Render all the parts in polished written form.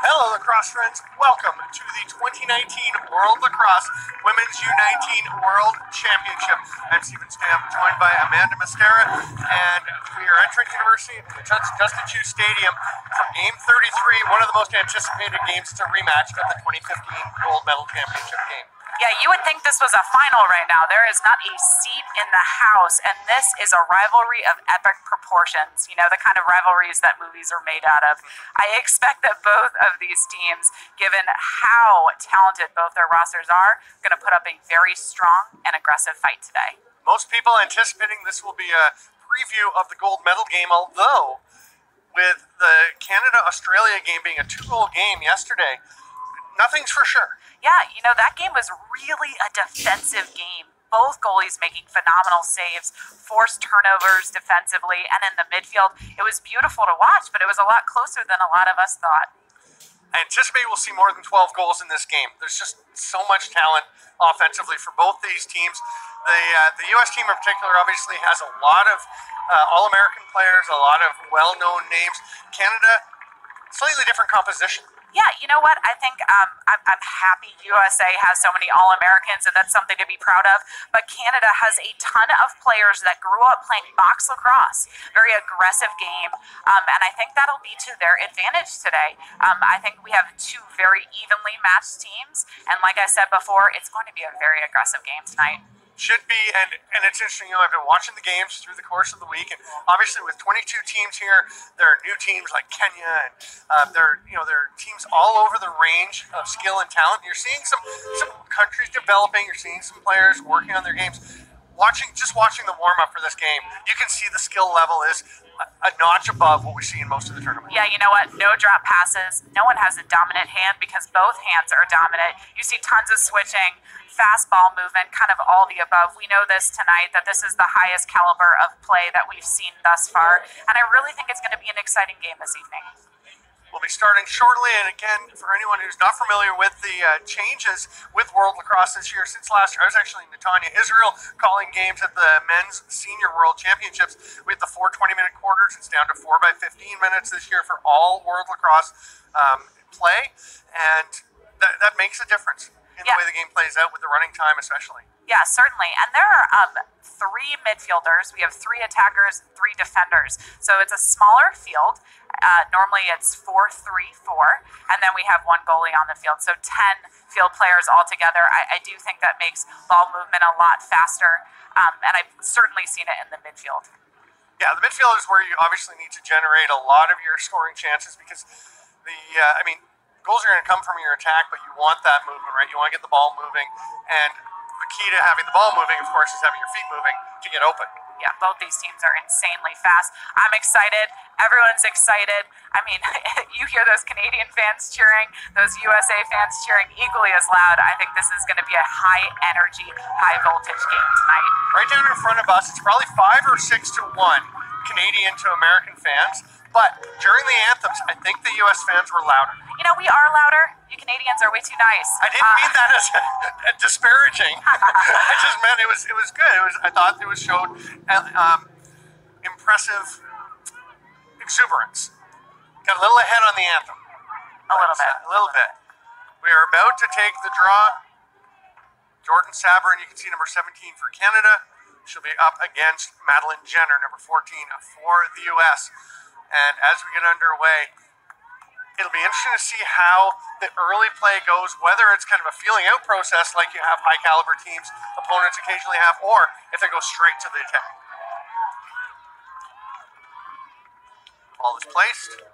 Hello, lacrosse friends. Welcome to the 2019 World Lacrosse Women's U19 World Championship. I'm Stephen Stamp, joined by Amanda Mascara, and we are entering University of Justin Chu Stadium for Game 33, one of the most anticipated games. It's a rematch of the 2015 gold medal championship game. Yeah, you would think this was a final right now. There is not a seat in the house, and this is a rivalry of epic proportions. You know, the kind of rivalries that movies are made out of. I expect that both of these teams, given how talented both their rosters are, going to put up a very strong and aggressive fight today. Most people anticipating this will be a preview of the gold medal game, although with the Canada-Australia game being a 2-goal game yesterday, nothing's for sure. Yeah, you know, that game was really a defensive game. Both goalies making phenomenal saves, forced turnovers defensively, and in the midfield, it was beautiful to watch, but it was a lot closer than a lot of us thought. I anticipate we'll see more than 12 goals in this game. There's just so much talent offensively for both these teams. The U.S. team in particular obviously has a lot of All-American players, a lot of well-known names. Canada, slightly different composition. Yeah, you know what? I think I'm happy USA has so many All-Americans, and that's something to be proud of. But Canada has a ton of players that grew up playing box lacrosse. Very aggressive game, and I think that'll be to their advantage today. I think we have two very evenly matched teams, and like I said before, it's going to be a very aggressive game tonight. Should be, and it's interesting, I've been watching the games through the course of the week, and obviously with 22 teams here, there are new teams like Kenya, and there are teams all over the range of skill and talent. You're seeing some countries developing, you're seeing some players working on their games. Just watching the warm-up for this game, you can see the skill level is a notch above what we see in most of the tournament. Yeah, you know what? No drop passes. No one has a dominant hand because both hands are dominant. You see tons of switching, fast ball movement, kind of all the above. We know this tonight, that this is the highest caliber of play that we've seen thus far, and I really think it's going to be an exciting game this evening. We'll be starting shortly, and again, for anyone who's not familiar with the changes with World Lacrosse this year, since last year, I was actually in Netanya, Israel, calling games at the Men's Senior World Championships. We had the 4 20-minute quarters. It's down to 4 by 15 minutes this year for all World Lacrosse play, and that makes a difference in the way the game plays out with the running time especially. Yeah, certainly. And there are 3 midfielders. We have 3 attackers, 3 defenders. So it's a smaller field. Normally it's 4-3-4, and then we have 1 goalie on the field. So 10 field players altogether. I do think that makes ball movement a lot faster, and I've certainly seen it in the midfield. Yeah, the midfield is where you obviously need to generate a lot of your scoring chances because goals are going to come from your attack, but you want that movement, right? You want to get the ball moving, and the key to having the ball moving, of course, is having your feet moving to get open. Yeah, both these teams are insanely fast. I'm excited. Everyone's excited. I mean, you hear those Canadian fans cheering, those USA fans cheering equally as loud. I think this is going to be a high-energy, high-voltage game tonight. Right down in front of us, it's probably 5 or 6 to 1 Canadian to American fans. But during the anthems, I think the U.S. fans were louder. You know, we are louder. You Canadians are way too nice. I didn't mean that as a disparaging. I just meant it was good. I thought it was showed impressive exuberance. Got a little ahead on the anthem. A little bit. We are about to take the draw. Jordan Sabrin, you can see number 17 for Canada. She'll be up against Madeline Jenner, number 14 for the U.S. And as we get underway, it'll be interesting to see how the early play goes, whether it's kind of a feeling out process like you have high caliber teams, opponents occasionally have, or if they go straight to the attack. Ball is placed.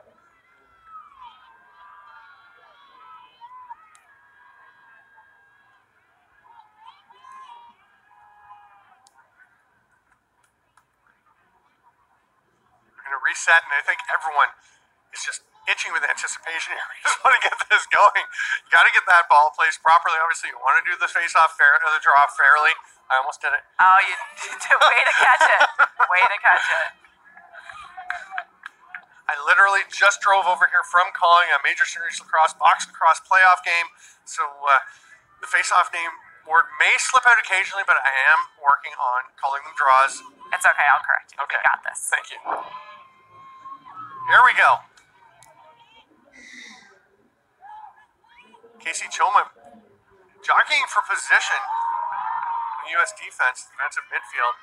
Reset, and I think everyone is just itching with anticipation here. We just want to get this going. You got to get that ball placed properly. Obviously, you want to do the face-off the draw fairly. I almost did it. Oh, you way to catch it. Way to catch it. I literally just drove over here from calling a Major Series Lacrosse box lacrosse playoff game, so the face-off name word may slip out occasionally, but I am working on calling them draws. It's okay. I'll correct you. Okay. We got this. Thank you. Here we go. Casey Choma jockeying for position in the U.S. defense, defensive midfield.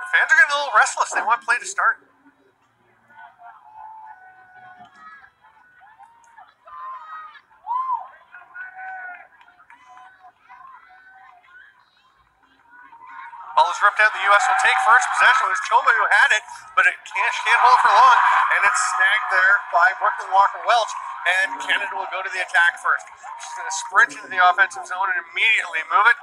The fans are getting a little restless. They want play to start. is ripped out. The U.S. will take first possession. It was Choma who had it, but she can't hold it for long, and it's snagged there by Brooklyn Walker-Welch, and Canada will go to the attack first. She's going to sprint into the offensive zone and immediately move it.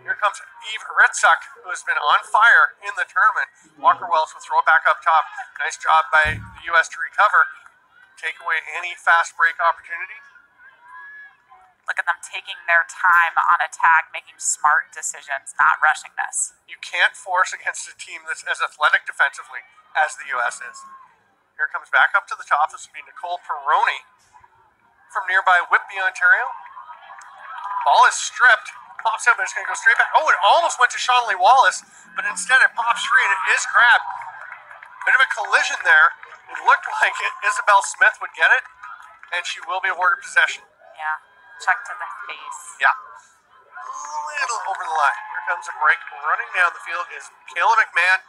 Here comes Eve Ritzuk, who has been on fire in the tournament. Walker-Welch will throw it back up top. Nice job by the U.S. to recover. Take away any fast break opportunity. Look at them taking their time on attack, making smart decisions, not rushing this. You can't force against a team that's as athletic defensively as the U.S. is. Here comes back up to the top. This will be Nicole Perroni from nearby Whitby, Ontario. Ball is stripped. Pops out, but it's going to go straight back. Oh, it almost went to Shawnee Wallace, but instead it pops free and it is grabbed. Bit of a collision there. It looked like Isabel Smith would get it, and she will be awarded possession. Yeah. Check to the face. Yeah. A little over the line. Here comes a break. Running down the field is Kayla McMahon.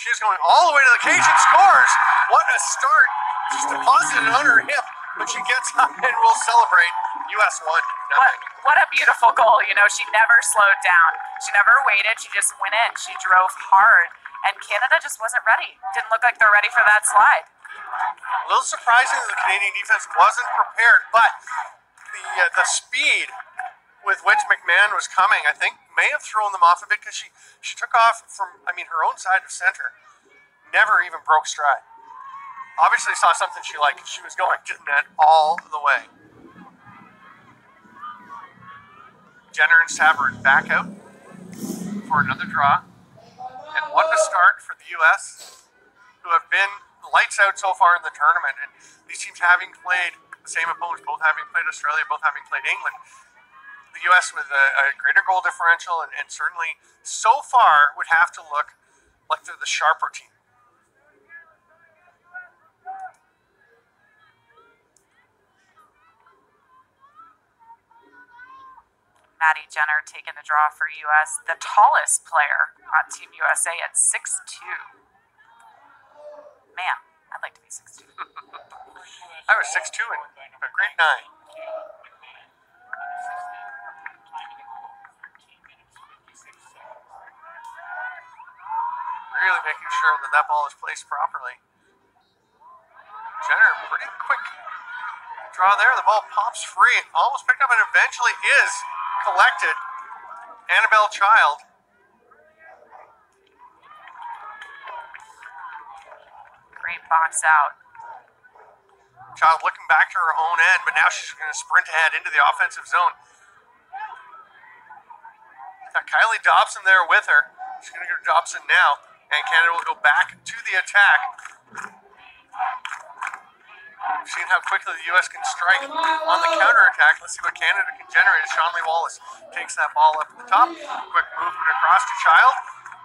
She's going all the way to the cage and scores. What a start. Just deposited on her hip, but she gets up and will celebrate. U.S. won. What a beautiful goal. You know, she never slowed down. She never waited. She just went in. She drove hard. And Canada just wasn't ready. Didn't look like they're ready for that slide. A little surprising that the Canadian defense wasn't prepared, but the speed with which McMahon was coming, I think, may have thrown them off a bit because she took off from, her own side of center. Never even broke stride. Obviously saw something she liked. She was going to the net all the way. Jenner and Savard back out for another draw. And what a start for the U.S., who have been lights out so far in the tournament. And these teams having played the same opponents, both having played Australia, both having played England. The U.S. with a greater goal differential and certainly so far would have to look like they're the sharper team. Maddie Jenner taking the draw for U.S., the tallest player on Team USA at 6'2". Man, I'd like to be 6'2". I was 6'2" in grade 9. Really making sure that ball is placed properly. Jenner, pretty quick draw there. The ball pops free, almost picked up, and eventually is collected. Annabelle Child. Great box out. Child looking back to her own end, but now she's going to sprint ahead into the offensive zone. Got Kylie Dobson there with her. She's going to go to Dobson now, and Canada will go back to the attack. We've seen how quickly the U.S. can strike on the counterattack. Let's see what Canada can generate as Shawnee Wallace takes that ball up at the top. Quick movement across to Child.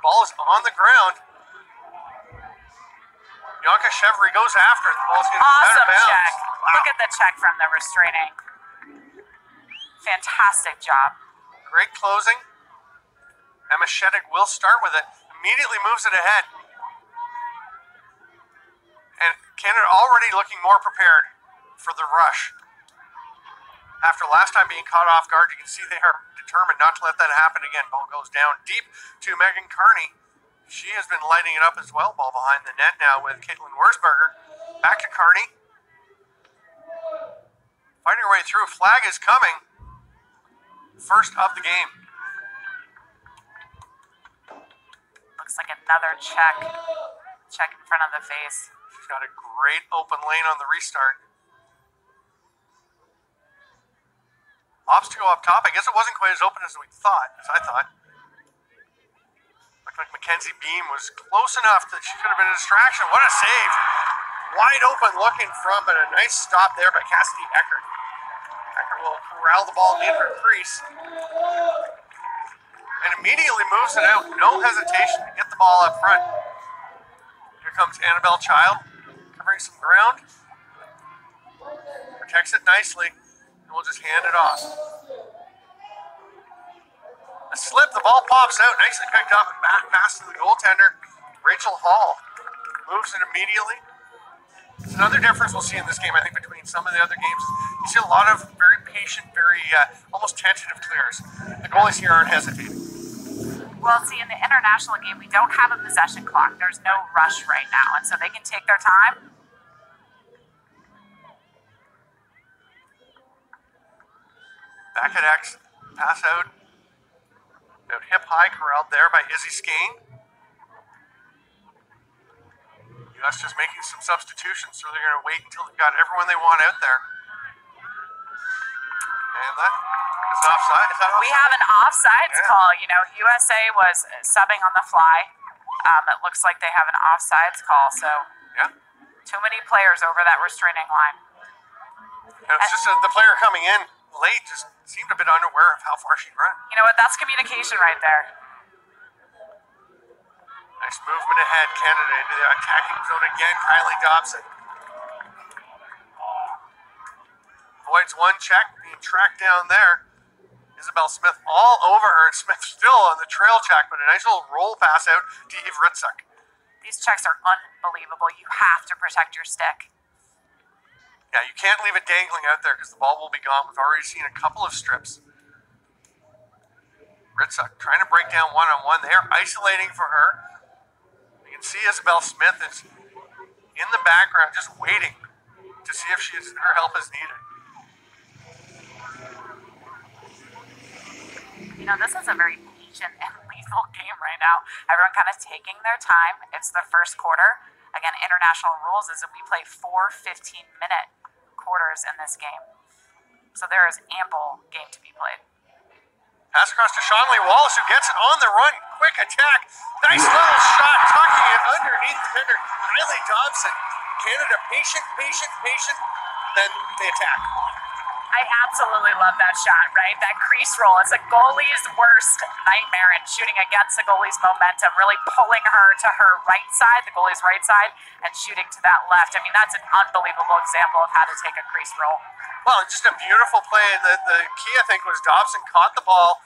Ball is on the ground. Bianca Chevry goes after it. The ball's getting out of bounds. Awesome check. Wow. Look at the check from the restraining. Fantastic job. Great closing. Emma Sheddick will start with it. Immediately moves it ahead. And Canada already looking more prepared for the rush. After last time being caught off guard, you can see they are determined not to let that happen again. Ball goes down deep to Megan Carney. She has been lighting it up as well. Ball behind the net now with Caitlin Wurzberger. Back to Carney. Fighting her way through. Flag is coming. First of the game. Looks like another check. Check in front of the face. She's got a great open lane on the restart. Opts to go up top. I guess it wasn't quite as open as I thought. Looked like Mackenzie Beam was close enough that she could have been a distraction. What a save. Wide open look in front, but a nice stop there by Cassidy Eckert. Eckert will corral the ball in her crease. And immediately moves it out. No hesitation to get the ball up front. Here comes Annabelle Child, covering some ground. Protects it nicely, and we'll just hand it off. A slip, the ball pops out, nicely picked up and back pass to the goaltender. Rachel Hall moves it immediately. It's another difference we'll see in this game, I think, between some of the other games. You see a lot of very patient, very almost tentative clears. The goalies here aren't hesitating. Well, see, in the international game, we don't have a possession clock. There's no rush right now, and so they can take their time. Back at X, pass out. About hip high, corralled there by Izzy Skane. US just making some substitutions, so they're going to wait until they've got everyone they want out there. And that is an offside. Is that offside? We have an offsides call. You know, USA was subbing on the fly. It looks like they have an offsides call, so too many players over that restraining line. And it's just the player coming in late just seemed a bit unaware of how far she'd run. You know what? That's communication right there. Nice movement ahead. Canada into the attacking zone again. Kylie Dobson avoids one check, being tracked down there. Isabel Smith all over her, and Smith still on the trail check, but a nice little roll pass out to Eve Ritzek. These checks are unbelievable. You have to protect your stick. Yeah, you can't leave it dangling out there because the ball will be gone. We've already seen a couple of strips. Ritzek trying to break down one-on-one. They are isolating for her. You can see Isabel Smith is in the background just waiting to see if her help is needed. You know, this is a very patient and lethal game right now. Everyone kind of taking their time. It's the first quarter. Again, international rules is that we play 4 15-minute quarters in this game. So there is ample game to be played. Pass across to Shanley Wallace, who gets it on the run. Quick attack. Nice little shot, tucking it underneath defender Kylie Dobson. Canada patient, then they attack. I absolutely love that shot, right? That crease roll. It's a goalie's worst nightmare, and shooting against the goalie's momentum, really pulling her to her right side, the goalie's right side, and shooting to that left. I mean, that's an unbelievable example of how to take a crease roll. Well, just a beautiful play. The key, I think, was Dobson caught the ball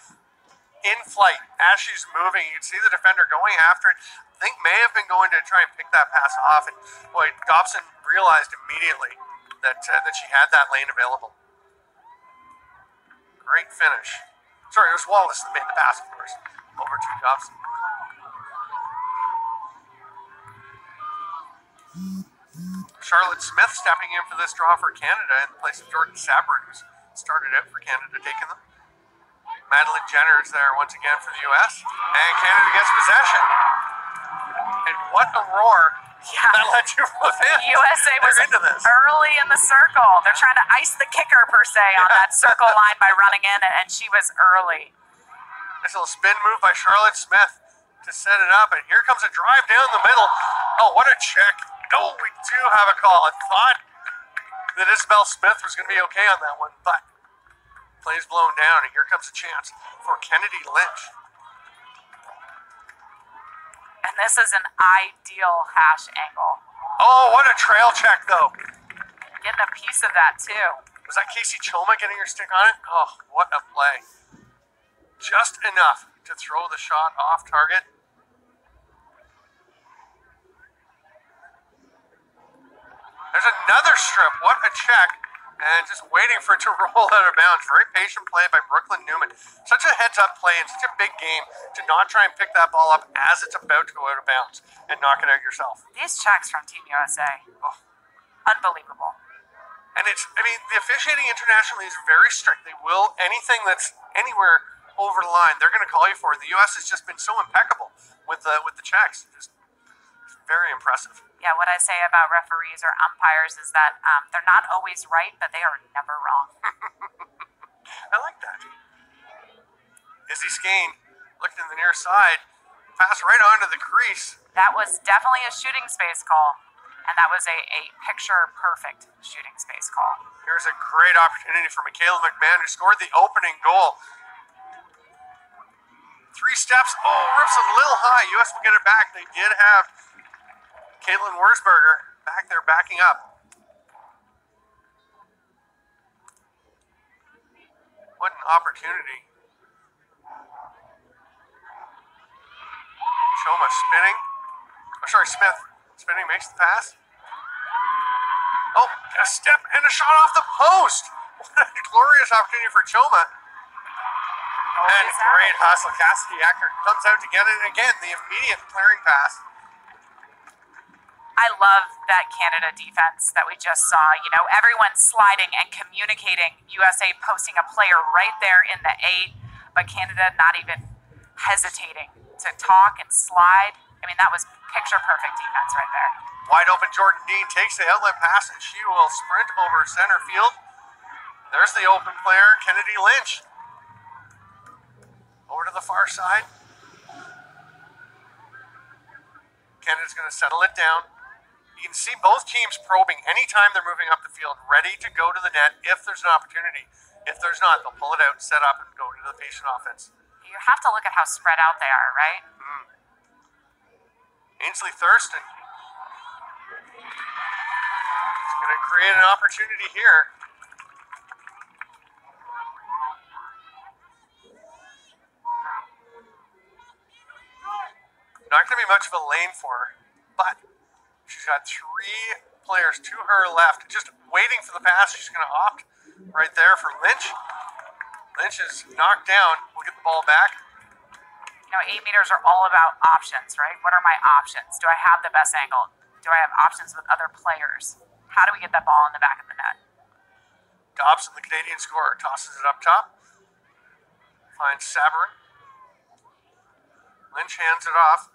in flight as she's moving. You can see the defender going after it. I think may have been going to try and pick that pass off, and boy, Dobson realized immediately that she had that lane available. Great finish. Sorry, it was Wallace that made the pass, of course, over to Dobson. Charlotte Smith stepping in for this draw for Canada in place of Jordan Sabrin, who's started out for Canada, taking them. Madeline Jenner is there once again for the U.S., and Canada gets possession. And what a roar that led to both ends. USA was early in the circle. They're trying to ice the kicker, per se, on that circle line by running in, and she was early. Nice little spin move by Charlotte Smith to set it up, and here comes a drive down the middle. Oh, what a check. Oh, we do have a call. I thought that Isabel Smith was going to be okay on that one, but play's blown down, and here comes a chance for Kennedy Lynch. And this is an ideal hash angle. Oh, what a trail check, though. Getting a piece of that, too. Was that Casey Choma getting her stick on it? Oh, what a play. Just enough to throw the shot off target. There's another strip. What a check. And just waiting for it to roll out of bounds. Very patient play by Brooklyn Newman. Such a heads-up play in such a big game to not try and pick that ball up as it's about to go out of bounds and knock it out yourself. These checks from Team USA. Oh. Unbelievable. And the officiating internationally is very strict. They will, anything that's anywhere over the line, they're going to call you for it. The U.S. has just been so impeccable with the checks. Just very impressive. Yeah, what I say about referees or umpires is that they're not always right, but they are never wrong. I like that. Izzy Skane looked in the near side, passed right onto the crease. That was definitely a shooting space call, and that was a picture-perfect shooting space call. Here's a great opportunity for Michaela McMahon, who scored the opening goal. 3 steps. Oh, rips a little high. U.S. will get it back. They did have Caitlin Wurzberger back there backing up. What an opportunity. Choma spinning. Oh, sorry, Smith. Spinning makes the pass. Oh, a step and a shot off the post. What a glorious opportunity for Choma. And great hustle. Cassidy Eckert comes out to get it again. The immediate clearing pass. I love that Canada defense that we just saw. You know, everyone sliding and communicating. USA posting a player right there in the 8, but Canada not even hesitating to talk and slide. I mean, that was picture-perfect defense right there. Wide open Jordan Dean takes the outlet pass, and she will sprint over center field. There's the open player, Kennedy Lynch. Over to the far side. Canada's going to settle it down. You can see both teams probing anytime they're moving up the field, ready to go to the net if there's an opportunity. If there's not, they'll pull it out, set up, and go to the patient offense. You have to look at how spread out they are, right? Ainsley Thurston is going to create an opportunity here. Not going to be much of a lane for her, but she's got 3 players to her left, just waiting for the pass. She's going to opt right there for Lynch. Lynch is knocked down. We'll get the ball back. You know, 8 meters are all about options, right? What are my options? Do I have the best angle? Do I have options with other players? How do we get that ball in the back of the net? Dobson, the Canadian scorer, tosses it up top. Finds Sabarin. Lynch hands it off.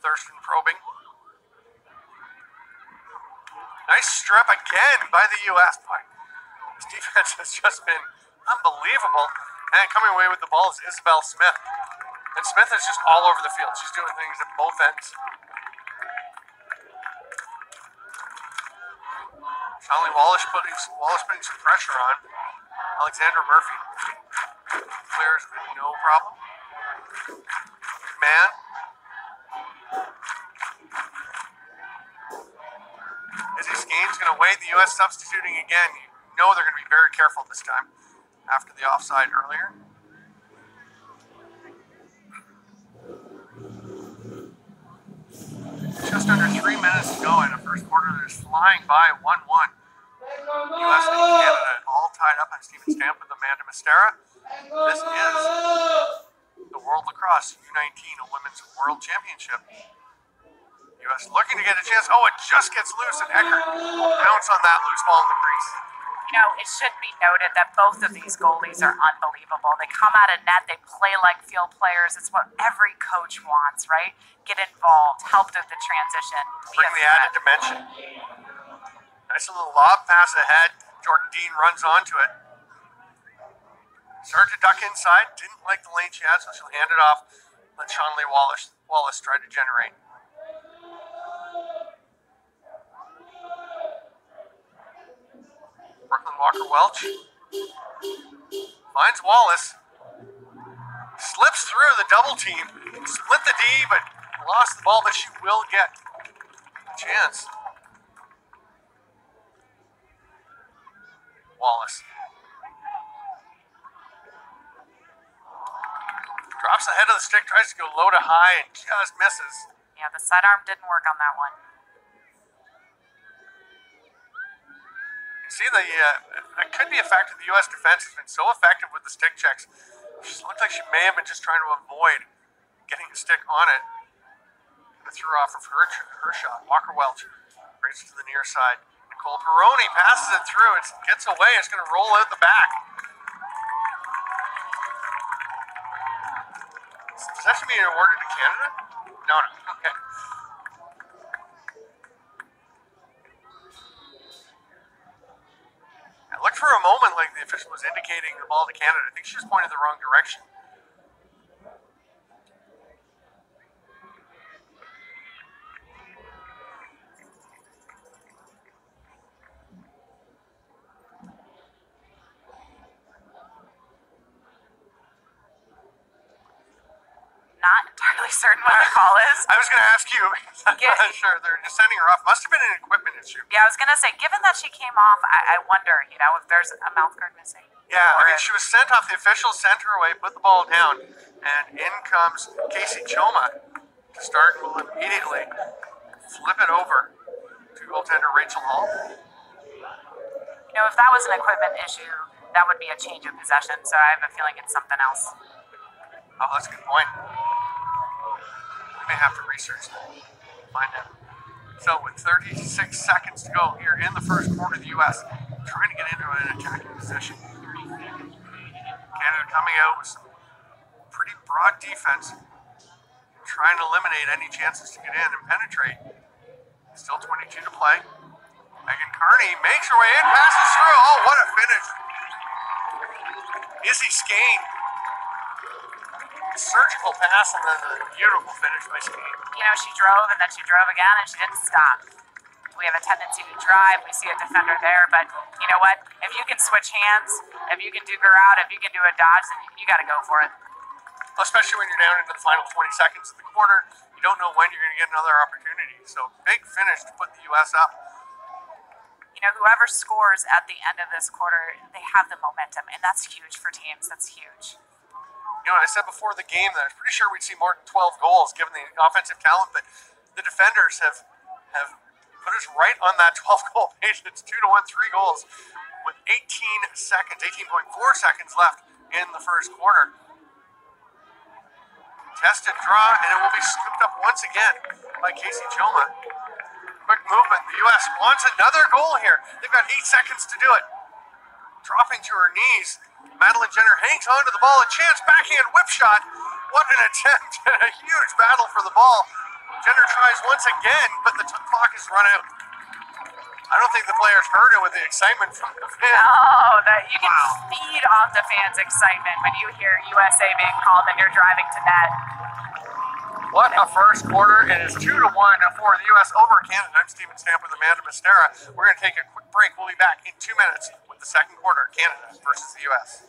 Thurston probing. Nice strip again by the U.S. This defense has just been unbelievable. And coming away with the ball is Isabel Smith. And Smith is just all over the field. She's doing things at both ends. Charlie Wallace putting some pressure on. Alexandra Murphy clears with no problem. Man. Izzy Skane's going to wait. The U.S. substituting again. You know they're going to be very careful this time after the offside earlier. Just under 3 minutes to go in the first quarter. That is flying by 1-1. U.S. and Canada all tied up on Stephen Stamp with Amanda Mastera. This is the World Lacrosse U19 Women's World Championship. U.S. looking to get a chance. Oh, it just gets loose, and Eckert will pounce on that loose ball in the crease. You know, it should be noted that both of these goalies are unbelievable. They come out of net, they play like field players. It's what every coach wants, right? Get involved, help with the transition. Bring the added dimension. Nice little lob pass ahead. Jordan Dean runs onto it. Started to duck inside. Didn't like the lane she had, so she'll hand it off. Let Shawnlee Wallace try to generate. Brooklyn Walker-Welch finds Wallace. Slips through the double team. Split the D, but lost the ball, but she will get a chance. Wallace. Drops the head of the stick, tries to go low to high, and just misses. Yeah, the sidearm didn't work on that one. You see, that could be a factor. The U.S. defense has been so effective with the stick checks. She looked like she may have been just trying to avoid getting a stick on it. It threw off of her shot. Walker-Welch brings it to the near side. Nicole Peroni passes it through. It gets away. It's going to roll out the back. Is possession being awarded to Canada? No. Okay. It looked for a moment like the official was indicating the ball to Canada. I think she was pointing the wrong direction. Not entirely certain what the call is. I was going to ask you. I'm not sure. They're just sending her off. Must have been an equipment issue. Yeah, I was going to say, given that she came off, I wonder, if there's a mouth guard missing. Yeah, I mean, she was sent off. The officials sent her away, put the ball down, and in comes Casey Choma to start and will immediately flip it over to goaltender Rachel Hall. If that was an equipment issue, that would be a change of possession. So I have a feeling it's something else. Oh, that's a good point. We may have to research that. Find out. So with 36 seconds to go here in the first quarter, the U.S. trying to get into an attacking position. Canada coming out with some pretty broad defense, trying to eliminate any chances to get in and penetrate. Still 22 to play. Megan Carney makes her way in, passes through. Oh, what a finish. Izzy Skane. Surgical pass and then a beautiful finish by Skane. You know, she drove and then she drove again and she didn't stop. We have a tendency to drive. We see a defender there, but you know what? If you can switch hands, if you can duke her out, if you can do a dodge, then you got to go for it. Especially when you're down into the final 20 seconds of the quarter, you don't know when you're going to get another opportunity. So big finish to put the U.S. up. You know, whoever scores at the end of this quarter, they have the momentum, and that's huge for teams. That's huge. You know, I said before the game that I was pretty sure we'd see more than 12 goals given the offensive talent, but the defenders have put us right on that 12-goal pace. It's 2-1, 3 goals with 18 seconds, 18.4 seconds left in the first quarter. Tested draw, and it will be scooped up once again by Casey Choma. Quick movement. The U.S. wants another goal here. They've got 8 seconds to do it. Dropping to her knees. Madeline Jenner hangs onto the ball. A chance, backhand whip shot. What an attempt. A huge battle for the ball. Jenner tries once again, but the clock has run out. I don't think the players heard it with the excitement from the fans. Oh, that you can feed off the fans' excitement when you hear USA being called and you're driving to net. What a first quarter. It is 2-1 for the U.S. over Canada. I'm Steven Stamp with Amanda Mastera. We're going to take a quick break. We'll be back in 2 minutes with the second quarter, Canada versus the U.S.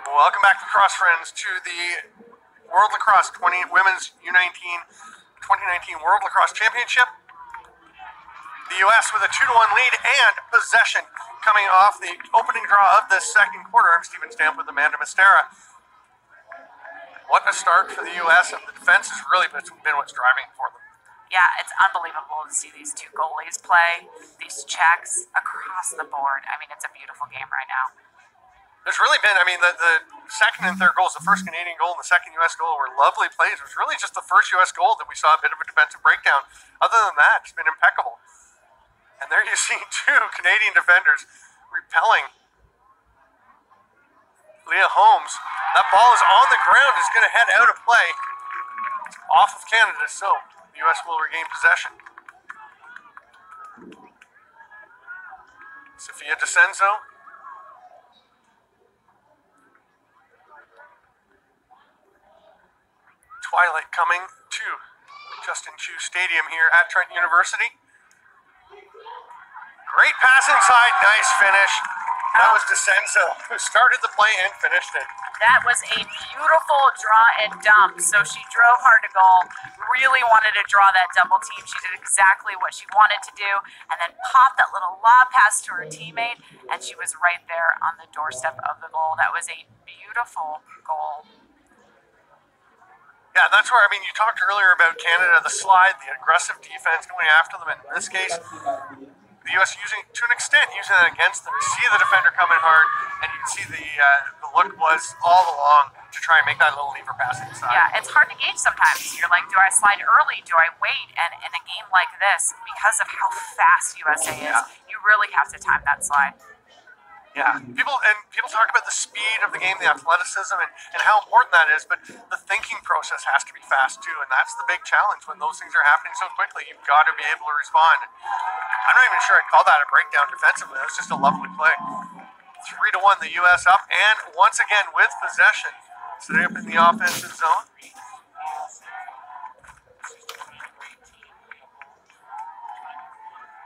Welcome back, lacrosse friends, to the World Lacrosse Women's U19 2019 World Lacrosse Championship. The U.S. with a 2-1 lead and possession coming off the opening draw of the second quarter. I'm Steven Stamp with Amanda Mastera. What a start for the U.S. and the defense has really been what's driving for them. Yeah, it's unbelievable to see these two goalies play, these checks across the board. I mean, it's a beautiful game right now. There's really been, I mean, the second and third goals, the first Canadian goal and the second U.S. goal were lovely plays. It was really just the first U.S. goal that we saw a bit of a defensive breakdown. Other than that, it's been impeccable. And there you see two Canadian defenders repelling Leah Holmes. That ball is on the ground, is going to head out of play. It's off of Canada, so the U.S. will regain possession. Sophia DeCenzo. Twilight coming to Justin Chu Stadium here at Trent University. Great pass inside, nice finish. That was DeCenzo who started the play and finished it. That was a beautiful draw and dump. So she drove hard to goal, really wanted to draw that double team. She did exactly what she wanted to do, and then popped that little lob pass to her teammate, and she was right there on the doorstep of the goal. That was a beautiful goal. Yeah, that's where, I mean, you talked earlier about Canada, the slide, the aggressive defense going after them. In this case, the U.S. using, to an extent, using that against them. You see the defender coming hard, and you can see the look was all along to try and make that little lever pass inside. Yeah, it's hard to gauge sometimes. You're like, do I slide early? Do I wait? And in a game like this, because of how fast USA is, you really have to time that slide. Yeah, people talk about the speed of the game, the athleticism, and how important that is, but the thinking process has to be fast too, and that's the big challenge when those things are happening so quickly. You've got to be able to respond. I'm not even sure I'd call that a breakdown defensively. It was just a lovely play. 3-1, the U.S. up, and once again with possession. Stay up in the offensive zone.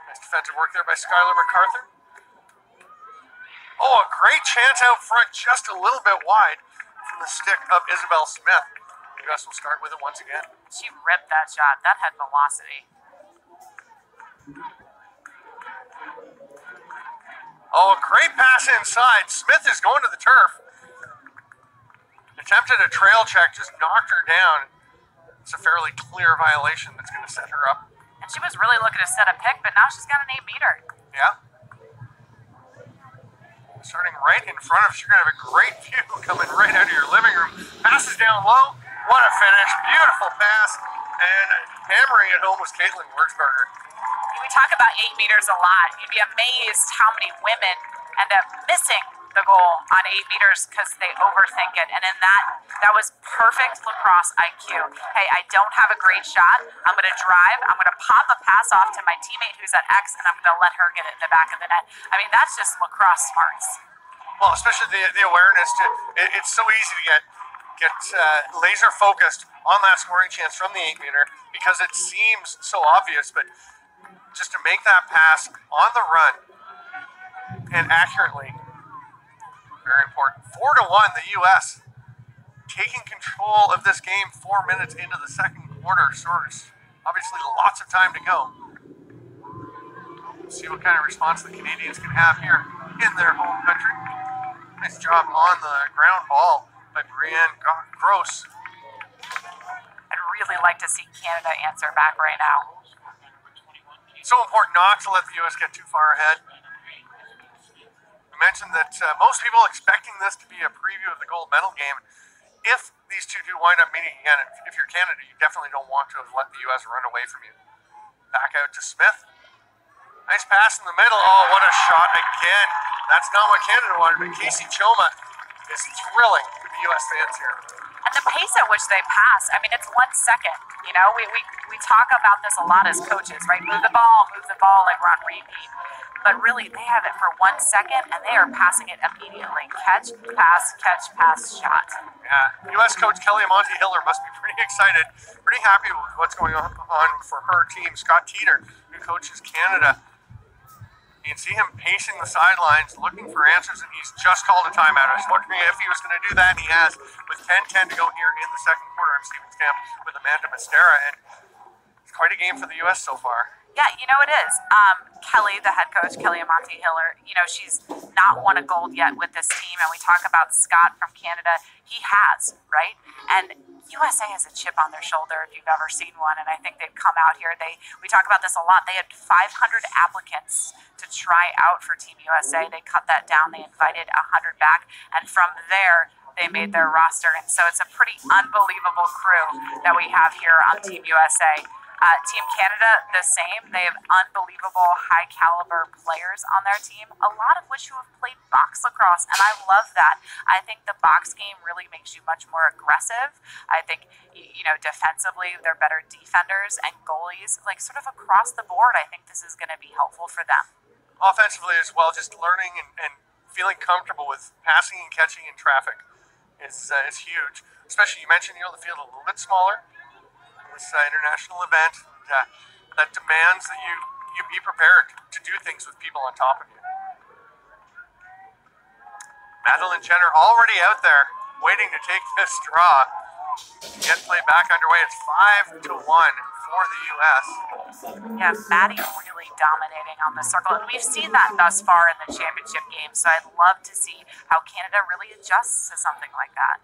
Nice defensive work there by Skylar MacArthur. Oh, a great chance out front, just a little bit wide from the stick of Isabel Smith. The U.S. will start with it once again. She ripped that shot. That had velocity. Oh, a great pass inside. Smith is going to the turf. Attempted a trail check, just knocked her down. It's a fairly clear violation that's going to set her up. And she was really looking to set a pick, but now she's got an 8-meter. Yeah. Starting right in front of us, you're going to have a great view coming right out of your living room. Passes down low. What a finish. Beautiful pass. And hammering it home was Caitlin Wurzberger. We talk about 8 meters a lot. You'd be amazed how many women end up missing the goal on 8 meters because they overthink it. And in that was perfect lacrosse IQ. Hey, I don't have a great shot. I'm going to drive. I'm going to pop a pass off to my teammate who's at X, and I'm going to let her get it in the back of the net. I mean, that's just lacrosse smarts. Well, especially the awareness. It's so easy to get laser focused on that scoring chance from the 8-meter because it seems so obvious, but just to make that pass on the run and accurately, very important. 4-1, the U.S. taking control of this game 4 minutes into the second quarter. Obviously lots of time to go. See what kind of response the Canadians can have here in their home country. Nice job on the ground ball by Brienne Gross. I'd really like to see Canada answer back right now. So important not to let the U.S. get too far ahead. We mentioned that most people expecting this to be a preview of the gold medal game. If these two do wind up meeting again, if you're Canada, you definitely don't want to have let the U.S. run away from you. Back out to Smith. Nice pass in the middle. Oh, what a shot again. That's not what Canada wanted, but Casey Choma is thrilling the U.S. fans here. And the pace at which they pass, I mean, it's 1 second. You know, we talk about this a lot as coaches, right? Move the ball, like we're on repeat. But really, they have it for 1 second, and they are passing it immediately. Catch, pass, shot. Yeah, U.S. coach Kelly Amonte-Hiller must be pretty excited, pretty happy with what's going on for her team. Scott Teeter, who coaches Canada. You can see him pacing the sidelines, looking for answers, and he's just called a timeout. I was wondering if he was going to do that, and he has. With 10:10 to go here in the second quarter, I'm Steven Stamp with Amanda Mastera, and it's quite a game for the U.S. so far. Yeah, you know it is. Kelly, the head coach, Kelly Amonte-Hiller, you know, she's not won a gold yet with this team, and we talk about Scott from Canada. He has, right? And USA has a chip on their shoulder if you've ever seen one, and I think they've come out here. We talk about this a lot. They had 500 applicants to try out for Team USA. They cut that down. They invited 100 back, and from there, they made their roster. And so it's a pretty unbelievable crew that we have here on Team USA. Team Canada, the same. They have unbelievable high caliber players on their team, a lot of which who have played box lacrosse, and I love that. I think the box game really makes you much more aggressive. I think, defensively, they're better defenders and goalies, like sort of across the board. I think this is going to be helpful for them. Offensively as well, just learning and feeling comfortable with passing and catching in traffic is huge. Especially, you mentioned, the field a little bit smaller. This international event that demands that you be prepared to do things with people on top of you. Madeline Jenner already out there waiting to take this draw. Get play back underway. It's 5-1 for the U.S. Yeah, Maddie really dominating on the circle, and we've seen that thus far in the championship game, so I'd love to see how Canada really adjusts to something like that.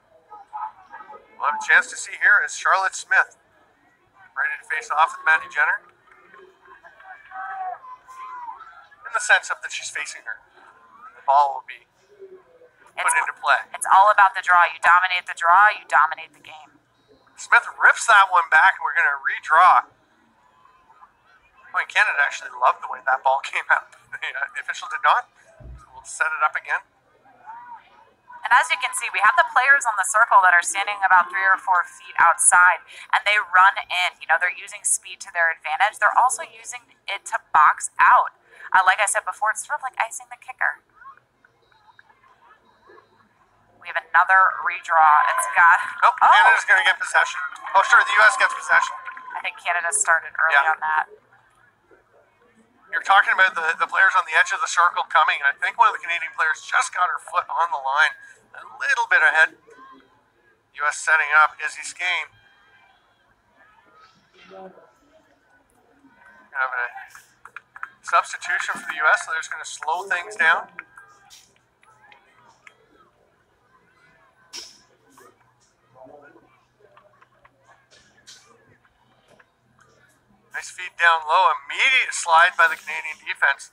We'll have a chance to see here is Charlotte Smith ready to face off with Maddie Jenner. In the sense of that she's facing her. The ball will be put into play. It's all about the draw. You dominate the draw, you dominate the game. Smith rips that one back, and we're going to redraw. Canada actually loved the way that ball came out. The official did not. So we'll set it up again. And as you can see, we have the players on the circle that are standing about 3 or 4 feet outside, and they run in. They're using speed to their advantage. They're also using it to box out. Like I said before, it's sort of like icing the kicker. We have another redraw. It's got... Canada's going to get possession. Oh, sure, the U.S. gets possession. I think Canada started early on that. You're talking about the players on the edge of the circle coming. I think one of the Canadian players just got her foot on the line. A little bit ahead. U.S. setting up Izzy Skane. Have a substitution for the U.S., so they're just going to slow things down. Nice feed down low. Immediate slide by the Canadian defense.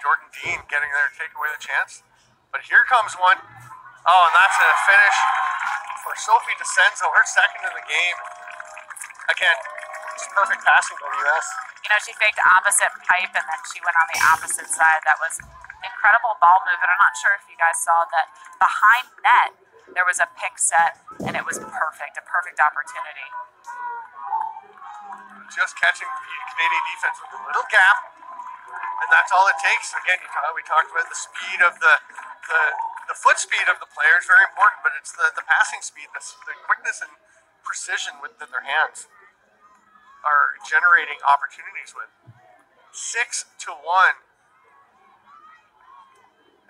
Jordan Dean getting there to take away the chance. But here comes one. Oh, and that's a finish for Sophie DeCenzo, her second in the game. Again, just perfect passing by the U.S. She faked opposite pipe, and then she went on the opposite side. That was incredible ball movement. I'm not sure if you guys saw that behind net, there was a pick set, and it was perfect, a perfect opportunity. Just catching the Canadian defense with a little gap, and that's all it takes. Again, we talked about the speed of the foot speed of the players, very important, but it's the passing speed, the quickness and precision with their hands are generating opportunities with. 6-1.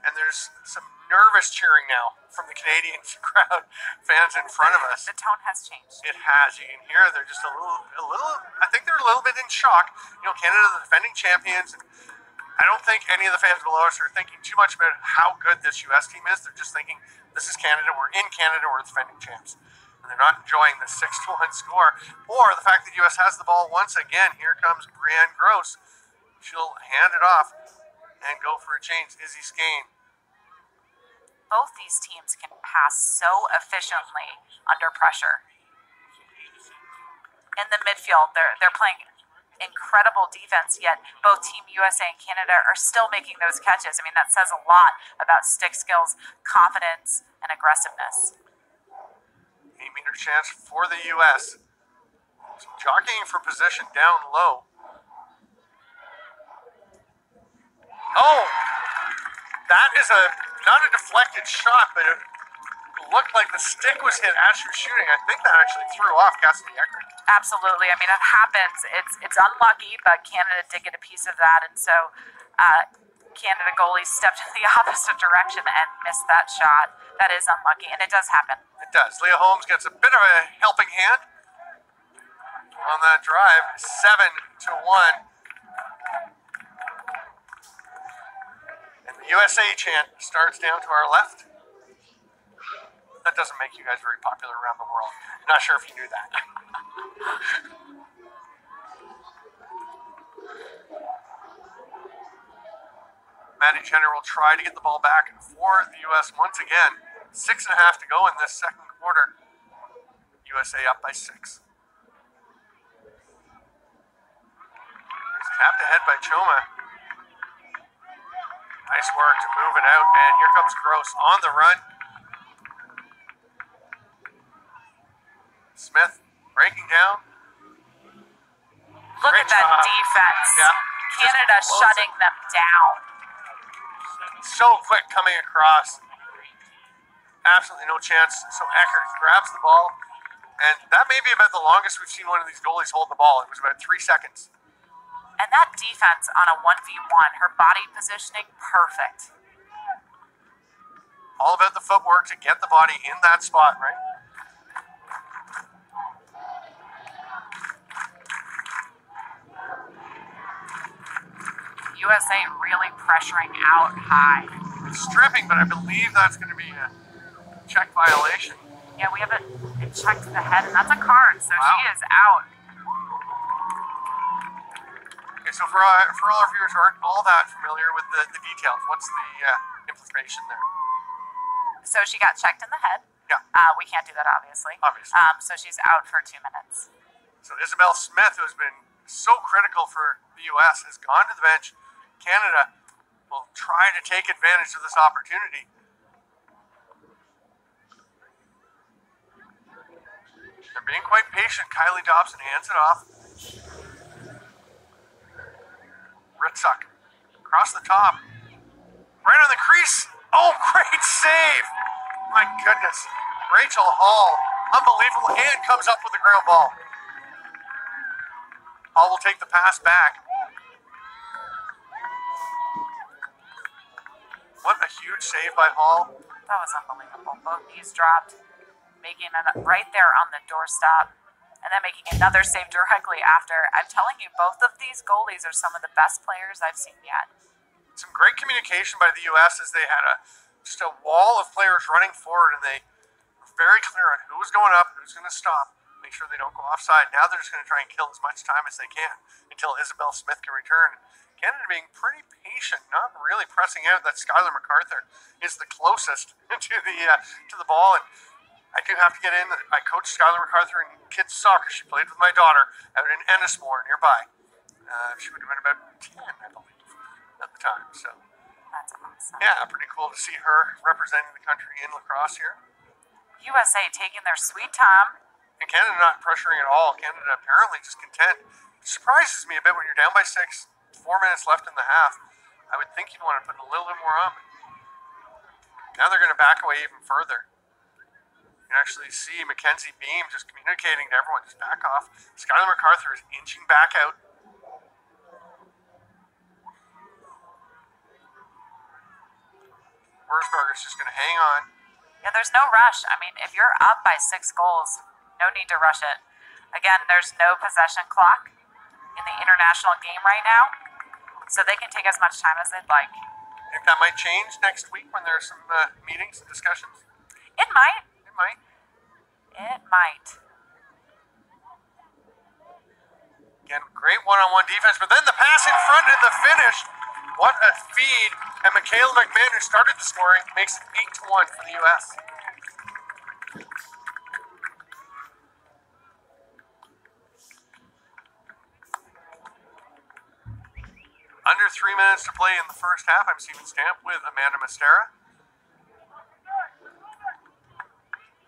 And there's some nervous cheering now from the Canadian crowd, fans in front of us. The tone has changed. It has. You can hear they're just a little. I think they're a little bit in shock. Canada, the defending champions. I don't think any of the fans below us are thinking too much about how good this U.S. team is. They're just thinking, this is Canada. We're in Canada. We're the defending champs. And they're not enjoying the 6-1 score, or the fact that U.S. has the ball once again. Here comes Brianne Gross. She'll hand it off and go for a change. Izzy Skane. Both these teams can pass so efficiently under pressure. In the midfield, they're playing incredible defense, yet both Team USA and Canada are still making those catches. I mean, that says a lot about stick skills, confidence, and aggressiveness. 8-meter chance for the U.S. Jockeying for position down low. Oh, that is not a deflected shot, but it looked like the stick was hit as she was shooting. I think that actually threw off Cassidy Eckert. Absolutely. I mean, it happens. It's unlucky, but Canada did get a piece of that, and so Canada goalie stepped in the opposite direction and missed that shot. That is unlucky, and it does happen. It does. Leah Holmes gets a bit of a helping hand on that drive. 7-1. And the USA chant starts down to our left. That doesn't make you guys very popular around the world. I'm not sure if you knew that. Maddie Jenner will try to get the ball back for the U.S. once again. 6.5 to go in this second quarter. USA up by 6. Tapped ahead by Choma. Nice work to move it out, and here comes Gross on the run. Smith breaking down. Look at that defense. Yeah. Canada shutting them down. So quick coming across. Absolutely no chance. So Eckert grabs the ball, and that may be about the longest we've seen one of these goalies hold the ball. It was about 3 seconds. And that defense on a 1v1, her body positioning, perfect. All about the footwork to get the body in that spot, right? USA really pressuring out high. Stripping, but I believe that's going to be a check violation. Yeah, we have it checked to the head, and that's a card, so wow. She is out. Okay, so for all our viewers who aren't all that familiar with the details, what's the information there? So she got checked in the head. Yeah. We can't do that, obviously. Obviously. So she's out for 2 minutes. So Isabel Smith, who has been so critical for the U.S., has gone to the bench. Canada will try to take advantage of this opportunity. They're being quite patient. Kylie Dobson hands it off. Ritzuk across the top. Right on the crease. Oh, great save. My goodness. Rachel Hall. Unbelievable. And comes up with the ground ball. Hall will take the pass back. What a huge save by Hall. That was unbelievable. Both knees dropped, making it right there on the doorstep, and then making another save directly after. I'm telling you, both of these goalies are some of the best players I've seen yet. Some great communication by the U.S. as they had just a wall of players running forward, and they were very clear on who was going up, who's going to stop, make sure they don't go offside. Now they're just going to try and kill as much time as they can until Isabel Smith can return. Canada being pretty patient, not really pressing out. That Skylar MacArthur is the closest to the ball, and I do have to get in. I coached Skylar MacArthur in kids soccer. She played with my daughter out in Ennismore nearby. She would have been about 10, I believe, at the time. So that's awesome. Yeah, pretty cool to see her representing the country in lacrosse here. USA taking their sweet time. And Canada not pressuring at all. Canada apparently just content. It surprises me a bit when you're down by 6, 4 minutes left in the half. I would think you'd want to put a little bit more on. Now they're going to back away even further. You can actually see Mackenzie Beam just communicating to everyone, just back off. Skylar MacArthur is inching back out. Wurzburger's just going to hang on. Yeah, there's no rush. I mean, if you're up by 6 goals, no need to rush it. Again, there's no possession clock in the international game right now, so they can take as much time as they'd like. Think that might change next week when there's some meetings and discussions? It might. It might. It might. Again, great one-on-one defense, but then the pass in front and the finish. What a feed. And Michaela McMahon, who started the scoring, makes it 8-1 for the U.S. Under 3 minutes to play in the first half. I'm Steven Stamp with Amanda Mastera.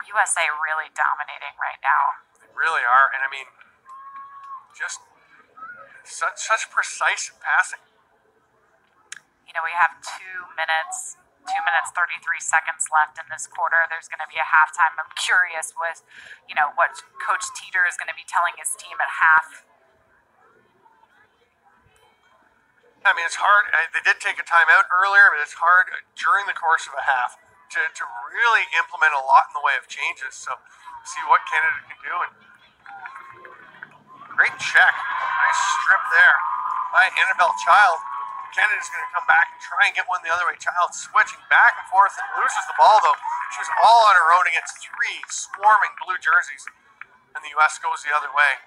USA really dominating right now. They really are, and I mean, just such precise passing. You know, we have 2 minutes 33 seconds left in this quarter. There's going to be a halftime. I'm curious with, you know, what Coach Teeter is going to be telling his team at half. I mean, it's hard. They did take a timeout earlier, but it's hard during the course of a half to really implement a lot in the way of changes. So, see what Canada can do. And great check. Nice strip there by Annabelle Child. Canada's going to come back and try and get one the other way. Child switching back and forth and loses the ball, though. She was all on her own against 3 swarming blue jerseys, and the U.S. goes the other way.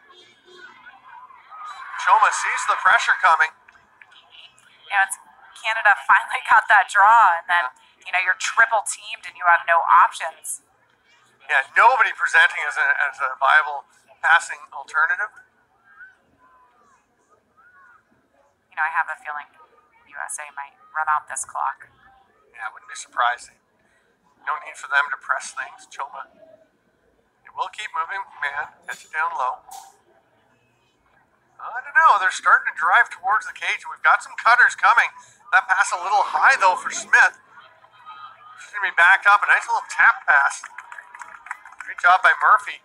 Choma sees the pressure coming. You know, Canada finally got that draw, and then, you know, you're triple teamed and you have no options. Yeah, nobody presenting as a viable passing alternative. I have a feeling USA might run out this clock. Yeah, it wouldn't be surprising. No need for them to press things. Choma. It will keep moving. Man, gets it down low. I don't know. They're starting to drive towards the cage. We've got some cutters coming. That pass a little high, though, for Smith. She's going to be backed up. A nice little tap pass. Great job by Murphy.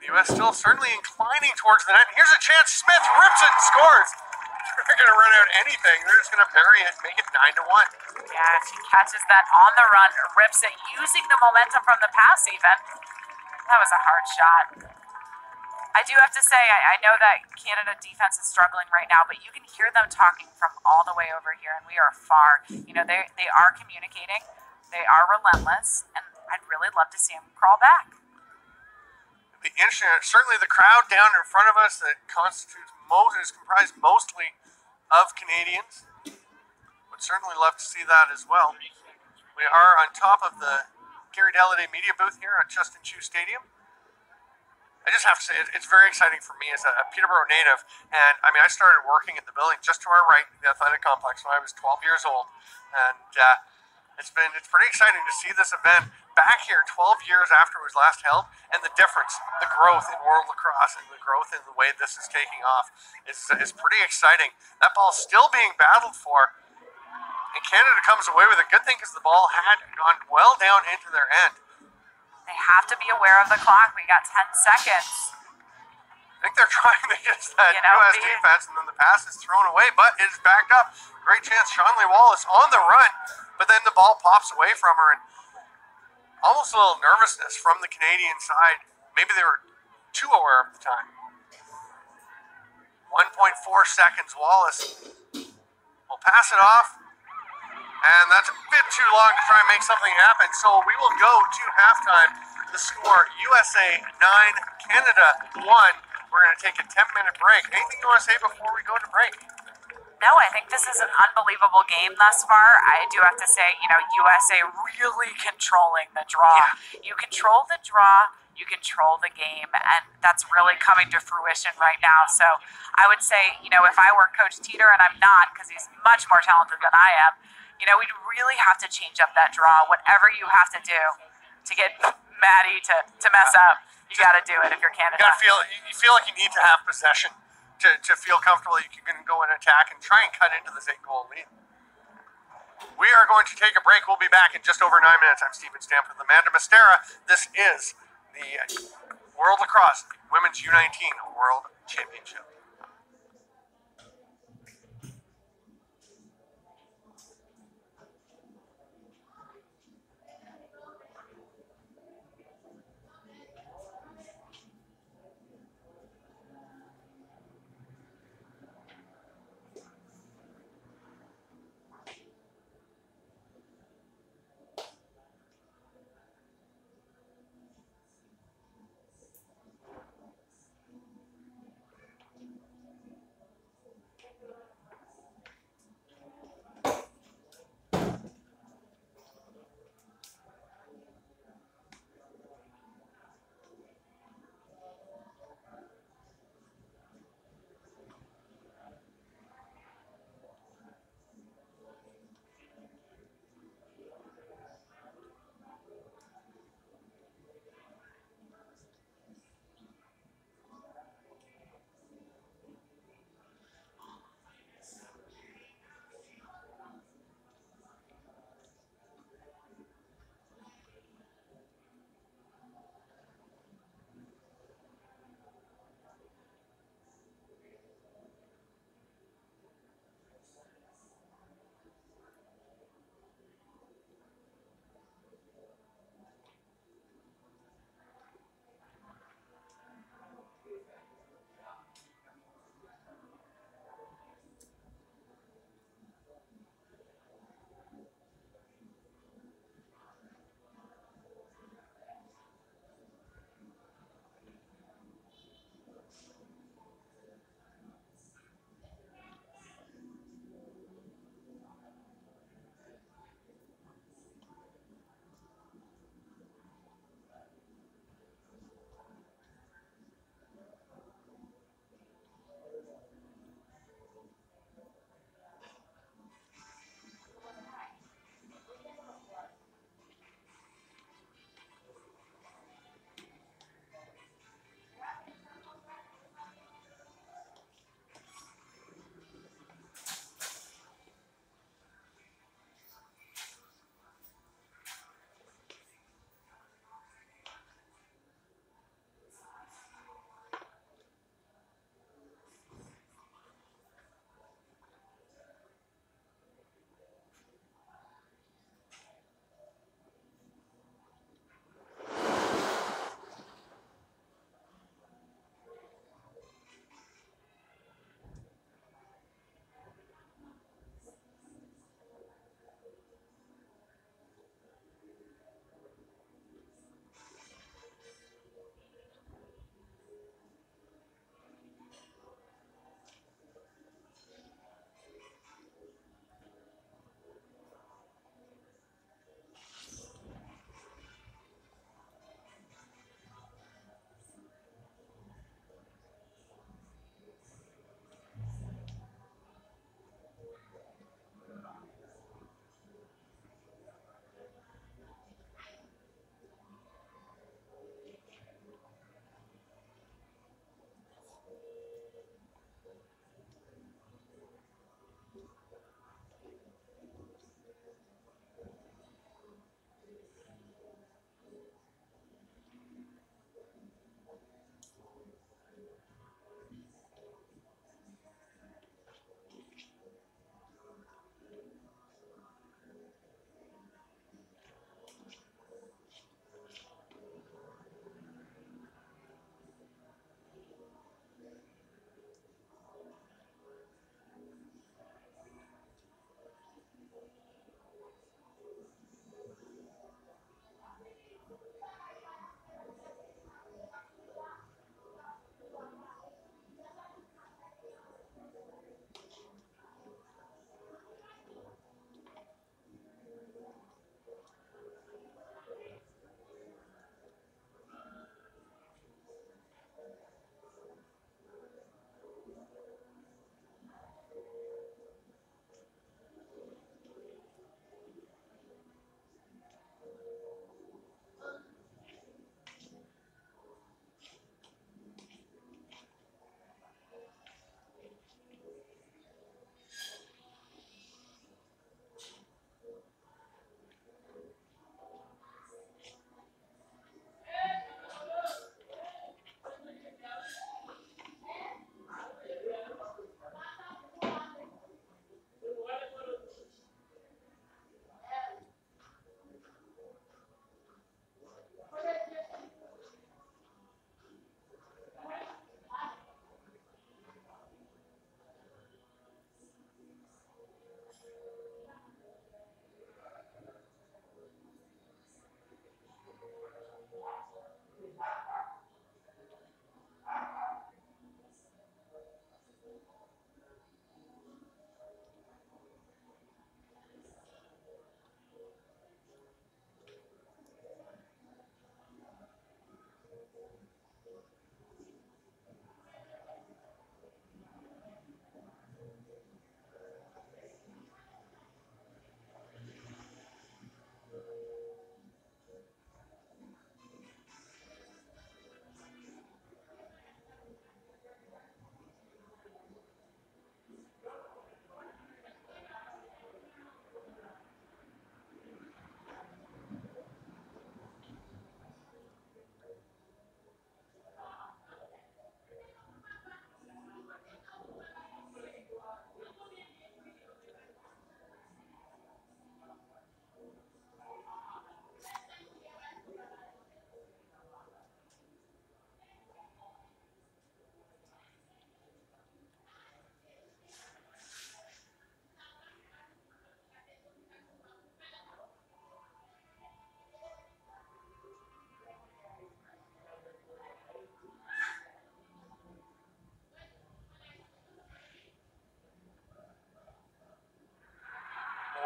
The U.S. still certainly inclining towards the net. Here's a chance. Smith rips it and scores. They're going to run out anything. They're just going to bury it and make it 9-1. Yeah, she catches that on the run, rips it, using the momentum from the pass even. That was a hard shot. I do have to say, I know that Canada defense is struggling right now, but you can hear them talking from all the way over here, and we are far. They are communicating. They are relentless, and I'd really love to see them crawl back. The certainly the crowd down in front of us that is comprised mostly of Canadians. Would certainly love to see that as well. We are on top of the Gary Dalladay media booth here at Justin Chu Stadium. I just have to say, it's very exciting for me as a Peterborough native. And I mean, I started working at the building just to our right, the athletic complex, when I was 12 years old. And it's pretty exciting to see this event back here 12 years after it was last held. And the difference, the growth in world lacrosse and the growth in the way this is taking off is pretty exciting. That ball's still being battled for. And Canada comes away with a good thing because the ball had gone well down into their end. They have to be aware of the clock. We got 10 seconds. I think they're trying to get that U.S. defense, and then the pass is thrown away, but it is backed up. Great chance. Shanley Wallace on the run, but then the ball pops away from her, and almost a little nervousness from the Canadian side. Maybe they were too aware of the time. 1.4 seconds. Wallace will pass it off. And that's a bit too long to try and make something happen. So we will go to halftime. The score, USA 9, Canada 1. We're going to take a 10-minute break. Anything you want to say before we go to break? No, I think this is an unbelievable game thus far. I do have to say, USA really controlling the draw. Yeah. You control the draw, you control the game, and that's really coming to fruition right now. So I would say, if I were Coach Teeter, and I'm not because he's much more talented than I am, we'd really have to change up that draw. Whatever you have to do to get Maddie to mess up, you got to do it if you're Canada. You feel like you need to have possession to feel comfortable you can go and attack and try and cut into this 8-goal lead. We are going to take a break. We'll be back in just over 9 minutes. I'm Stephen Stamford with Amanda Mastera. This is the World Lacrosse Women's U19 World Championship.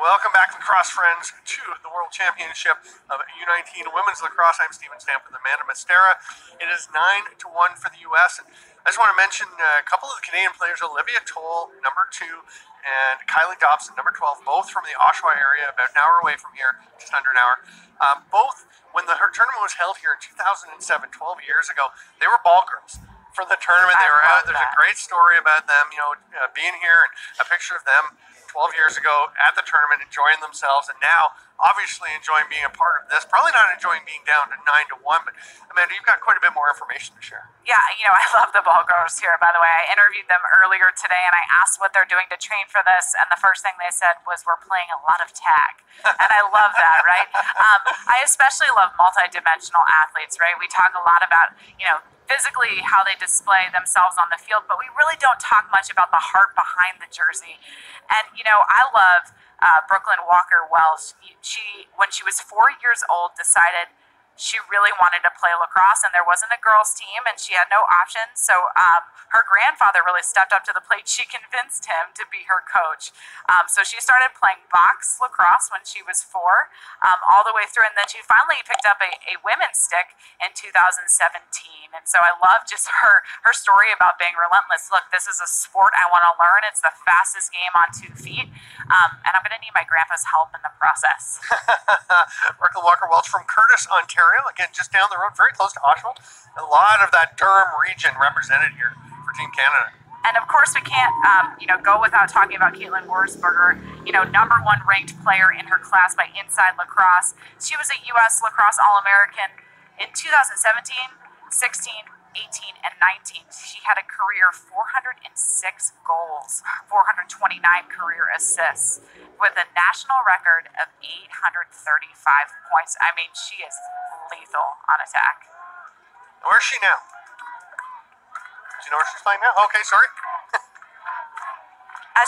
Welcome back, lacrosse friends, to the World Championship of U19 Women's Lacrosse. I'm Steven Stamp with Amanda Mastera. It is 9-1 for the U.S. And I just want to mention a couple of the Canadian players, Olivia Toll, number 2, and Kylie Dobson, number 12, both from the Oshawa area, about an hour away from here, just under an hour. Both, when the tournament was held here in 2007, 12 years ago, they were ball girls. For the tournament, they were out. There's a great story about them, being here, and a picture of them 12 years ago at the tournament, enjoying themselves, and now obviously enjoying being a part of this. Probably not enjoying being down to 9-1, but Amanda, you've got quite a bit more information to share. Yeah, I love the ball girls here, by the way. I interviewed them earlier today, and I asked what they're doing to train for this, and the first thing they said was, we're playing a lot of tag. And I love that, right? I especially love multidimensional athletes, right? We talk a lot about, physically how they display themselves on the field, but we really don't talk much about the heart behind the jersey. And, I love Brooklyn Walker Welsh. She, when she was 4 years old, decided she really wanted to play lacrosse, and there wasn't a girls' team, and she had no options. So her grandfather really stepped up to the plate. She convinced him to be her coach. So she started playing box lacrosse when she was 4, all the way through, and then she finally picked up a women's stick in 2017. And so I love just her story about being relentless. Look, this is a sport I want to learn. It's the fastest game on 2 feet, and I'm going to need my grandpa's help in the process. Brooklyn Walker Welch from Curtis, Ontario. Again, just down the road, very close to Oshawa. A lot of that Durham region represented here for Team Canada. And of course, we can't, go without talking about Caitlin Wurzberger, number 1 ranked player in her class by Inside Lacrosse. She was a U.S. Lacrosse All-American in 2017, 16, 18, and 19. She had a career 406 goals, 429 career assists, with a national record of 835 points. I mean, she is lethal on attack. Where's she now? Do you know where she's playing now? Okay, sorry.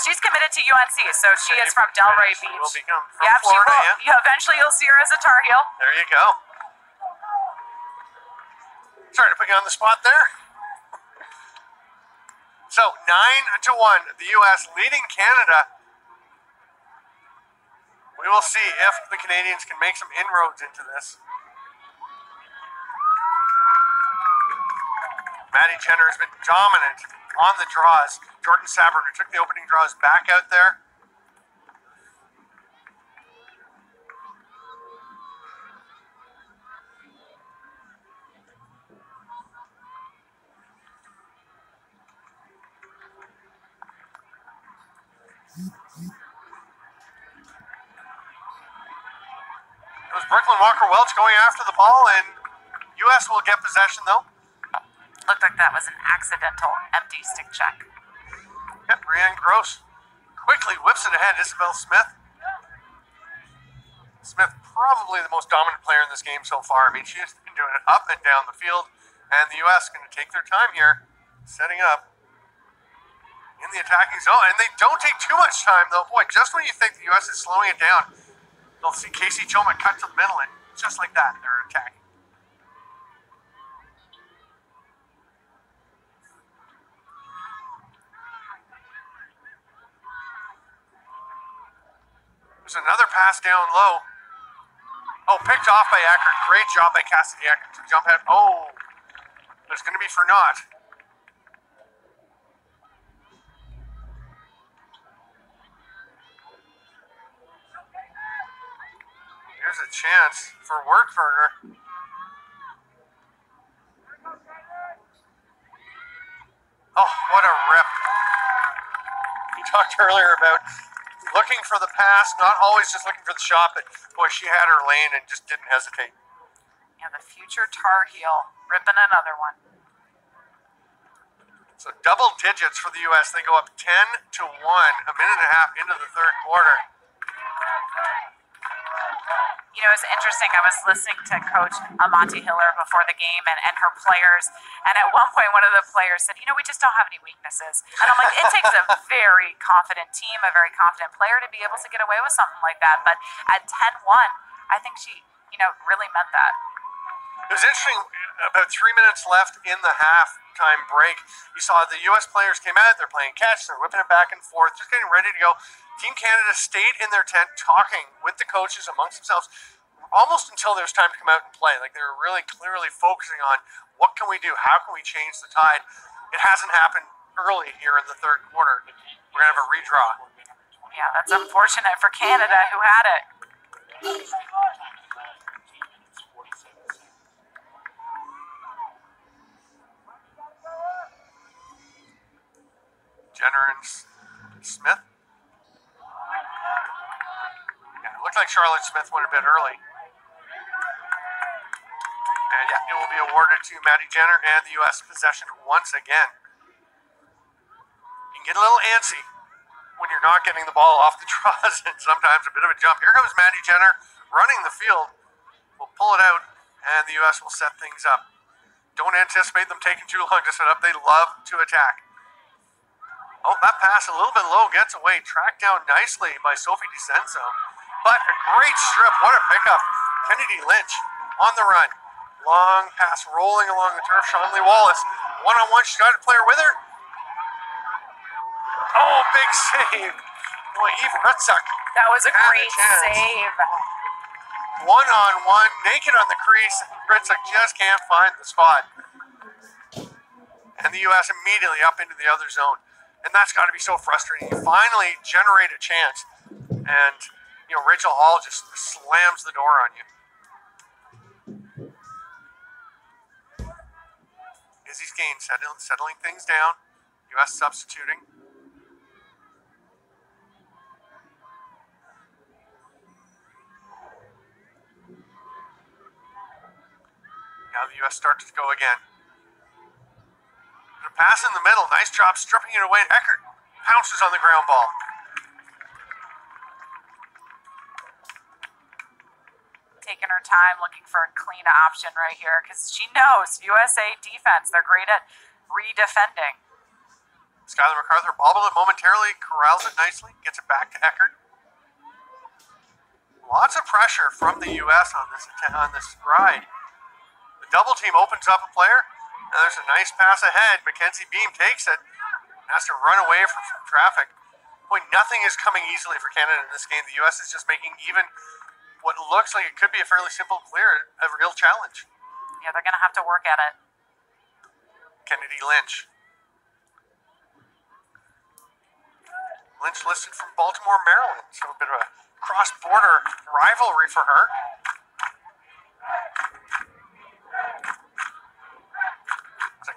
She's committed to UNC, so she is from Delray Beach. Will become from Florida, she will. Eventually, you'll see her as a Tar Heel. There you go. Sorry to put you on the spot there. So 9-1, the U.S. leading Canada. We will see if the Canadians can make some inroads into this. Maddie Jenner has been dominant on the draws. Jordan Sabrin, who took the opening draws, back out there. It was Brooklyn Walker Welch going after the ball, and U.S. will get possession, though. Looked like that was an accidental empty stick check. Yep, Brianne Gross quickly whips it ahead. Isabel Smith. Smith, probably the most dominant player in this game so far. I mean, she has been doing it up and down the field, and the U.S. going to take their time here, setting up in the attacking zone. And they don't take too much time, though. Boy, just when you think the U.S. is slowing it down, they'll see Casey Choma cut to the middle, and just like that, they're attacking. There's another pass down low. Oh, picked off by Ackert. Great job by Cassidy Ackert to jump out. Oh, there's going to be for naught. Here's a chance for Wurzberger. Oh, what a rip. We talked earlier about looking for the pass, not always just looking for the shot, but boy, she had her lane and just didn't hesitate. Yeah, the future Tar Heel ripping another one. So double digits for the U.S. They go up 10-1, a minute and a half into the third quarter. It's interesting. I was listening to Coach Amonte Hiller before the game and her players. And at one point, one of the players said, we just don't have any weaknesses. And I'm like, it takes a very confident team, a very confident player to be able to get away with something like that. But at 10-1, I think she, really meant that. It was interesting. about 3 minutes left in the halftime break. You saw the U.S. players came out, they're playing catch, they're whipping it back and forth, just getting ready to go. Team Canada stayed in their tent talking with the coaches amongst themselves almost until there was time to come out and play. Like, they were really clearly focusing on what can we do, how can we change the tide. It hasn't happened early here in the third quarter. We're going to have a redraw. Yeah, that's unfortunate for Canada, who had it. Jenner and Smith. Yeah, it looked like Charlotte Smith went a bit early. And yeah, it will be awarded to Maddie Jenner and the U.S. possession once again. You can get a little antsy when you're not getting the ball off the draws and sometimes a bit of a jump. Here comes Maddie Jenner running the field. We'll pull it out and the U.S. will set things up. Don't anticipate them taking too long to set up. They love to attack. Oh, that pass a little bit low, gets away, tracked down nicely by Sophie DiCenso. But a great strip, what a pickup. Kennedy Lynch on the run. Long pass rolling along the turf. Shanley Wallace, one-on-one, she's got a player with her. Oh, big save. Boy, Eve Rutzuk. That was a great save. One-on-one, naked on the crease. Rutzuk just can't find the spot. And the U.S. immediately up into the other zone. And that's got to be so frustrating. You finally generate a chance, and Rachel Hall just slams the door on you. Izzy Skane settling things down. U.S. substituting. Now the U.S. starts to go again. A pass in the middle, nice job stripping it away. Eckert pounces on the ground ball. Taking her time, looking for a clean option right here because she knows USA defense, they're great at redefending. Skylar MacArthur bobbled it momentarily, corrals it nicely, gets it back to Eckert. Lots of pressure from the U.S. on this ride. The double team opens up a player. Now there's a nice pass ahead. Mackenzie Beam takes it. Has to run away from traffic. Boy, nothing is coming easily for Canada in this game. The U.S. is just making even what looks like it could be a fairly simple clear a real challenge. Yeah, they're going to have to work at it. Kennedy Lynch. Lynch listed from Baltimore, Maryland. So a bit of a cross-border rivalry for her.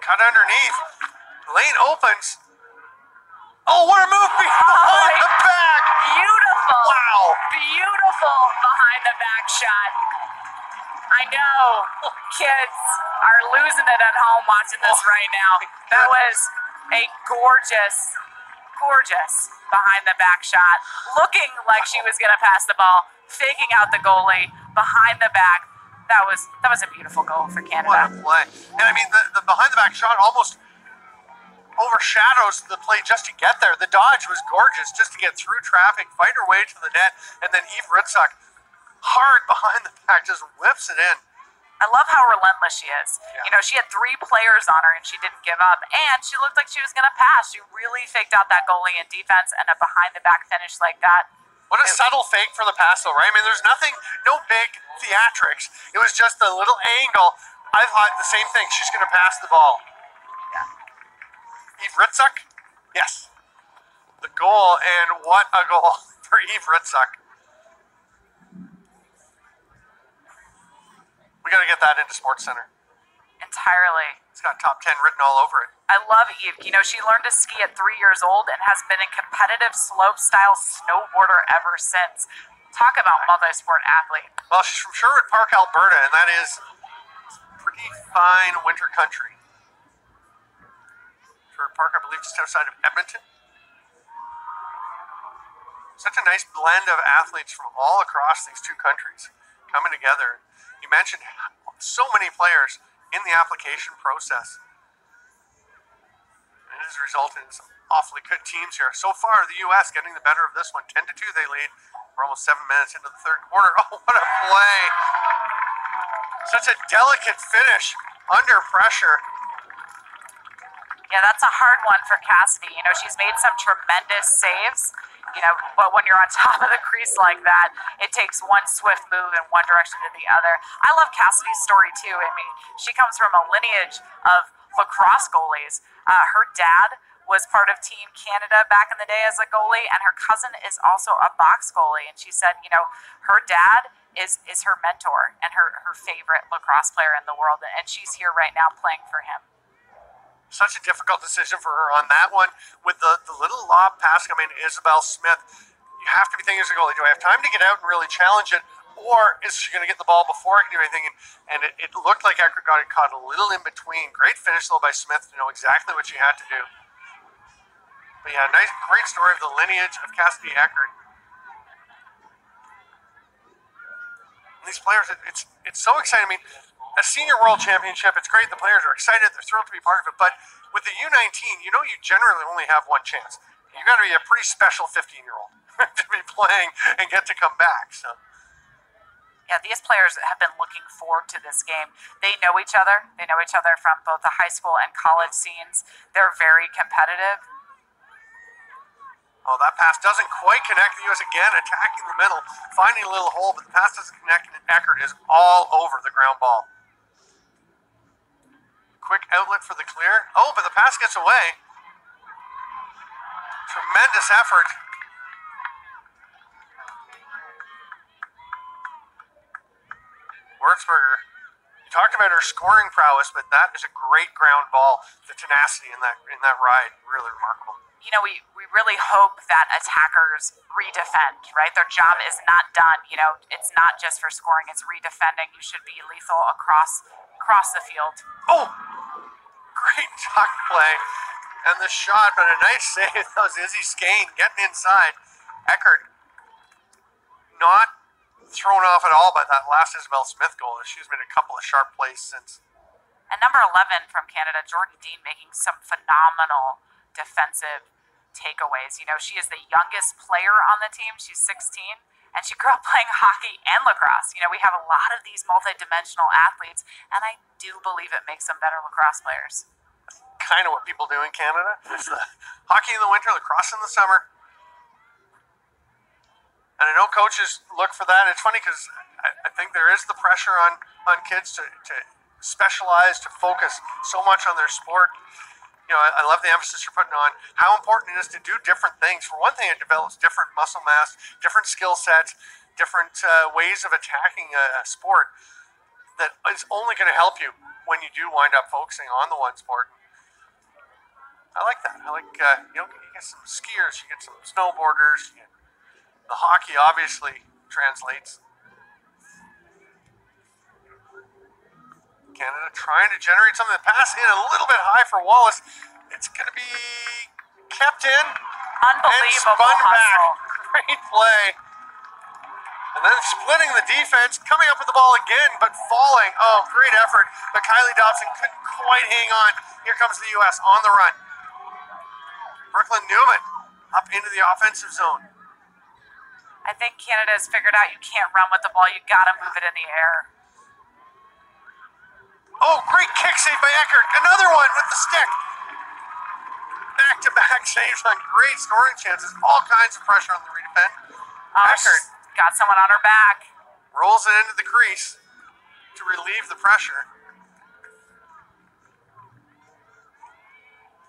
Cut underneath. Lane opens. Oh, what a move behind the back. Beautiful. Wow. Beautiful behind the back shot. I know kids are losing it at home watching this right now. That was a gorgeous behind the back shot. Looking like she was going to pass the ball. Faking out the goalie behind the back. That was a beautiful goal for Canada. What a play. And I mean, the behind-the-back shot almost overshadows the play just to get there. The dodge was gorgeous just to get through traffic, fight her way to the net, and then Eve Rutzuk, hard behind the back, just whips it in. I love how relentless she is. Yeah. She had 3 players on her, and she didn't give up. And she looked like she was going to pass. She really faked out that goalie in defense, and a behind-the-back finish like that. What a subtle fake for the pass, though, right? I mean, there's no big theatrics. It was just a little angle. I thought the same thing. She's going to pass the ball. Yeah. Eve Rutzuk? Yes. The goal, and what a goal for Eve Rutzuk. We got to get that into Sports Center. Entirely. It's got top 10 written all over it. I love Eve. She learned to ski at 3 years old and has been a competitive slope-style snowboarder ever since. Talk about multi-sport athlete. Well, she's from Sherwood Park, Alberta, and that is pretty fine winter country. Sherwood Park, I believe, just outside of Edmonton. Such a nice blend of athletes from all across these two countries coming together. You mentioned so many players in the application process. And it has resulted in some awfully good teams here. So far, the U.S. getting the better of this one. 10-2 they lead. We're almost 7 minutes into the third quarter. Oh, what a play. Such a delicate finish under pressure. Yeah, that's a hard one for Cassidy. You know, she's made some tremendous saves, you know, but when you're on top of the crease like that, it takes one swift move in one direction to the other. I love Cassidy's story, too. I mean, she comes from a lineage of lacrosse goalies. Her dad was part of Team Canada back in the day as a goalie, and her cousin is also a box goalie. And she said, you know, her dad is her mentor and her favorite lacrosse player in the world, and she's here right now playing for him. Such a difficult decision for her on that one with the little lob pass coming Isabel Smith. You have to be thinking as a goalie, do I have time to get out and really challenge it, or is she going to get the ball before I can do anything? And it looked like Eckert got it caught a little in between. Great finish though by Smith to know exactly what she had to do. But yeah, nice, great story of the lineage of Cassidy Eckert. And these players, it's so exciting. I mean, a senior world championship, it's great. The players are excited. They're thrilled to be part of it. But with the U19, you know you generally only have one chance. You got to be a pretty special 15-year-old to be playing and get to come back. So. Yeah, these players have been looking forward to this game. They know each other. They know each other from both the high school and college scenes. They're very competitive. Oh, that pass doesn't quite connect. The U.S. again attacking the middle, finding a little hole, but the pass doesn't connect, and Eckert is all over the ground ball. Quick outlet for the clear. Oh, but the pass gets away. Tremendous effort. Wurzberger. You talked about her scoring prowess, but that is a great ground ball. The tenacity in that ride, really remarkable. You know, we really hope that attackers redefend, right? Their job is not done. You know, it's not just for scoring, it's redefending. You should be lethal across the field. Oh, great tuck play. And the shot, but a nice save. That was Izzy Skane getting inside. Eckert not thrown off at all by that last Isabel Smith goal. She's made a couple of sharp plays since. And number 11 from Canada, Jordan Dean, making some phenomenal defensive takeaways. You know, she is the youngest player on the team. She's 16, and she grew up playing hockey and lacrosse. You know, we have a lot of these multidimensional athletes, and I do believe it makes them better lacrosse players. Kind of what people do in Canada. It's the hockey in the winter, lacrosse in the summer. And I know coaches look for that. It's funny because I think there is the pressure on kids to specialize, to focus so much on their sport. You know, I love the emphasis you're putting on how important it is to do different things. For one thing, it develops different muscle mass, different skill sets, different ways of attacking a sport that is only going to help you when you do wind up focusing on the one sport. I like that. I like, you know, you get some skiers, you get some snowboarders, the hockey obviously translates. Canada trying to generate something. The pass in a little bit high for Wallace. It's going to be kept in. Unbelievable and spun hustle. Back. Great play. And then splitting the defense, coming up with the ball again, but falling. Oh, great effort. But Kylie Dobson couldn't quite hang on. Here comes the U.S. on the run. Brooklyn Newman up into the offensive zone. I think Canada has figured out you can't run with the ball. You got to move it in the air. Oh, great kick save by Eckert. Another one with the stick. Back-to-back saves on great scoring chances. All kinds of pressure on the redefend. Eckert got someone on her back. Rolls it into the crease to relieve the pressure.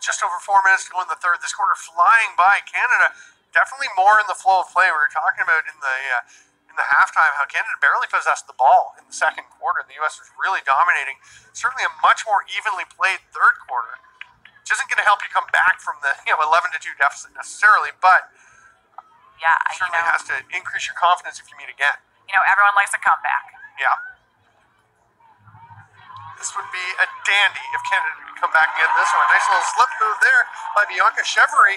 Just over 4 minutes to go in the third. This quarter flying by. Canada definitely more in the flow of play. We were talking about in the halftime how Canada barely possessed the ball in the second quarter. The U.S. was really dominating. Certainly a much more evenly played third quarter, which isn't going to help you come back from the 11-2 deficit necessarily, but yeah, certainly has to increase your confidence if you meet again. You know, everyone likes a comeback. Yeah. This would be a dandy if Canada could come back and get this one. Nice little slip move there by Bianca Chevry.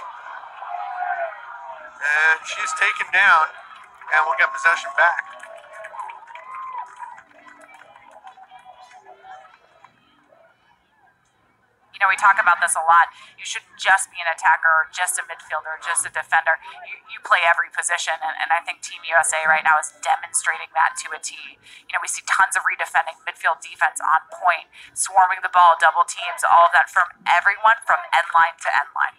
And she's taken down, and we'll get possession back. You we talk about this a lot. You shouldn't just be an attacker or just a midfielder or just a defender. You play every position, and I think Team USA right now is demonstrating that to a T. We see tons of redefending, midfield defense on point, swarming the ball, double teams, all of that from everyone from end line to end line.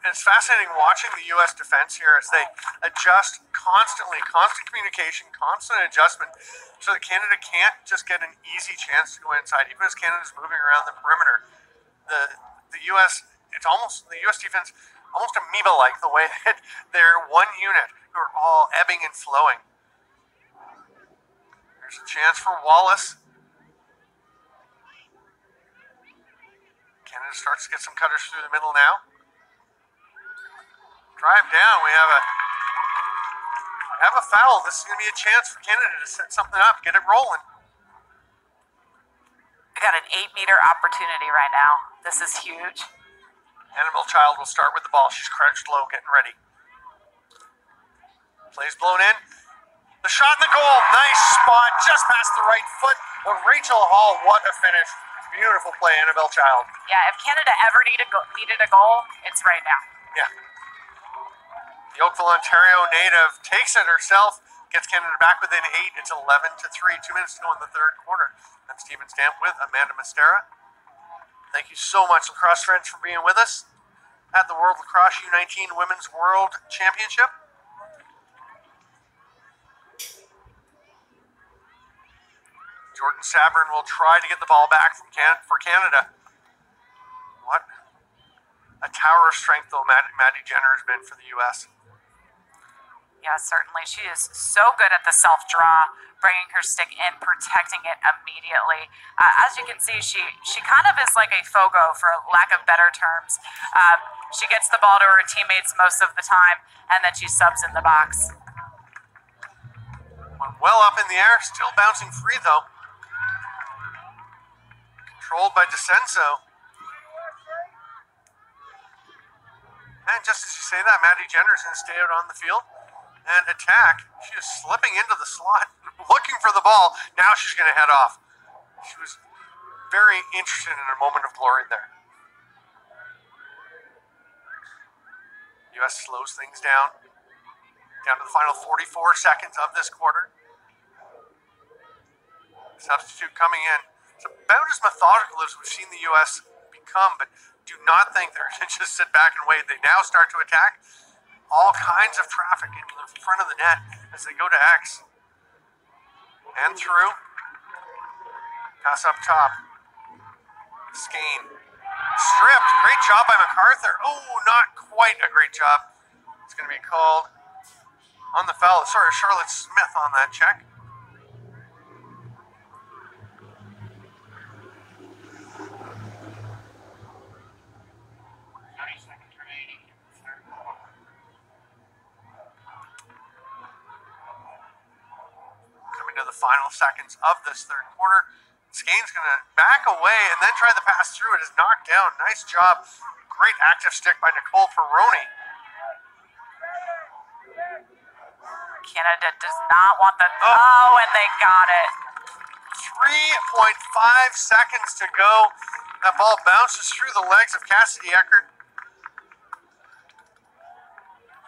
It's fascinating watching the U.S. defense here as they adjust constantly, constant communication, constant adjustment, so that Canada can't just get an easy chance to go inside. Even as Canada's moving around the perimeter, the U.S. the U.S. defense almost amoeba-like, the way that they're one unit who are all ebbing and flowing. There's a chance for Wallace. Canada starts to get some cutters through the middle now. Drive down. We have a foul. This is going to be a chance for Canada to set something up, get it rolling. We got an 8-meter opportunity right now. This is huge. Annabelle Child will start with the ball. She's crouched low, getting ready. Plays blown in. The shot in the goal. Nice spot, just past the right foot of Rachel Hall. What a finish. Beautiful play, Annabelle Child. Yeah, if Canada ever needed a goal, it's right now. Yeah. The Oakville, Ontario native takes it herself, gets Canada back within 8. It's 11-3. 2 minutes to go in the third quarter. I'm Stephen Stamp with Amanda Mastera. Thank you so much, lacrosse friends, for being with us at the World Lacrosse U19 Women's World Championship. Jordan Sabrin will try to get the ball back for Canada. What a tower of strength, though, Maddie Jenner has been for the U.S. Yeah, certainly. She is so good at the self-draw, bringing her stick in, protecting it immediately. As you can see, she kind of is like a Fogo, for lack of better terms. She gets the ball to her teammates most of the time, and then she subs in the box. Went well up in the air, still bouncing free, though. Controlled by DeCenso. And just as you say that, Maddie Jenner is going to stay out on the field and attack. She is slipping into the slot, looking for the ball. Now she's going to head off. She was very interested in a moment of glory there. U.S. slows things down to the final 44 seconds of this quarter. Substitute coming in. It's about as methodical as we've seen the U.S. become, but do not think they're going to just sit back and wait. They now start to attack. All kinds of traffic into the front of the net as they go to X. And through. Pass up top. Skane. Stripped. Great job by MacArthur. Oh, not quite a great job. It's going to be called on the foul. Sorry, Charlotte Smith on that check. To the final seconds of this third quarter. Skane's going to back away and then try the pass through. It is knocked down. Nice job. Great active stick by Nicole Perroni. Canada does not want the... Oh, and they got it. 3.5 seconds to go. That ball bounces through the legs of Cassidy Eckert.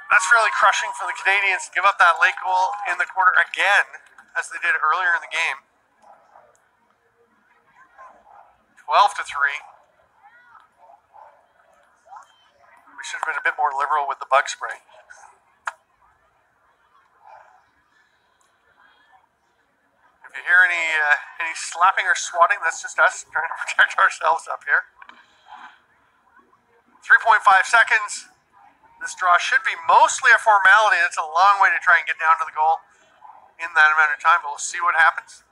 That's fairly crushing for the Canadians to give up that late goal in the quarter again, as they did earlier in the game. 12-3. We should have been a bit more liberal with the bug spray. If you hear any slapping or swatting, that's just us trying to protect ourselves up here. 3.5 seconds. This draw should be mostly a formality. It's a long way to try and get down to the goal in that amount of time, but we'll see what happens.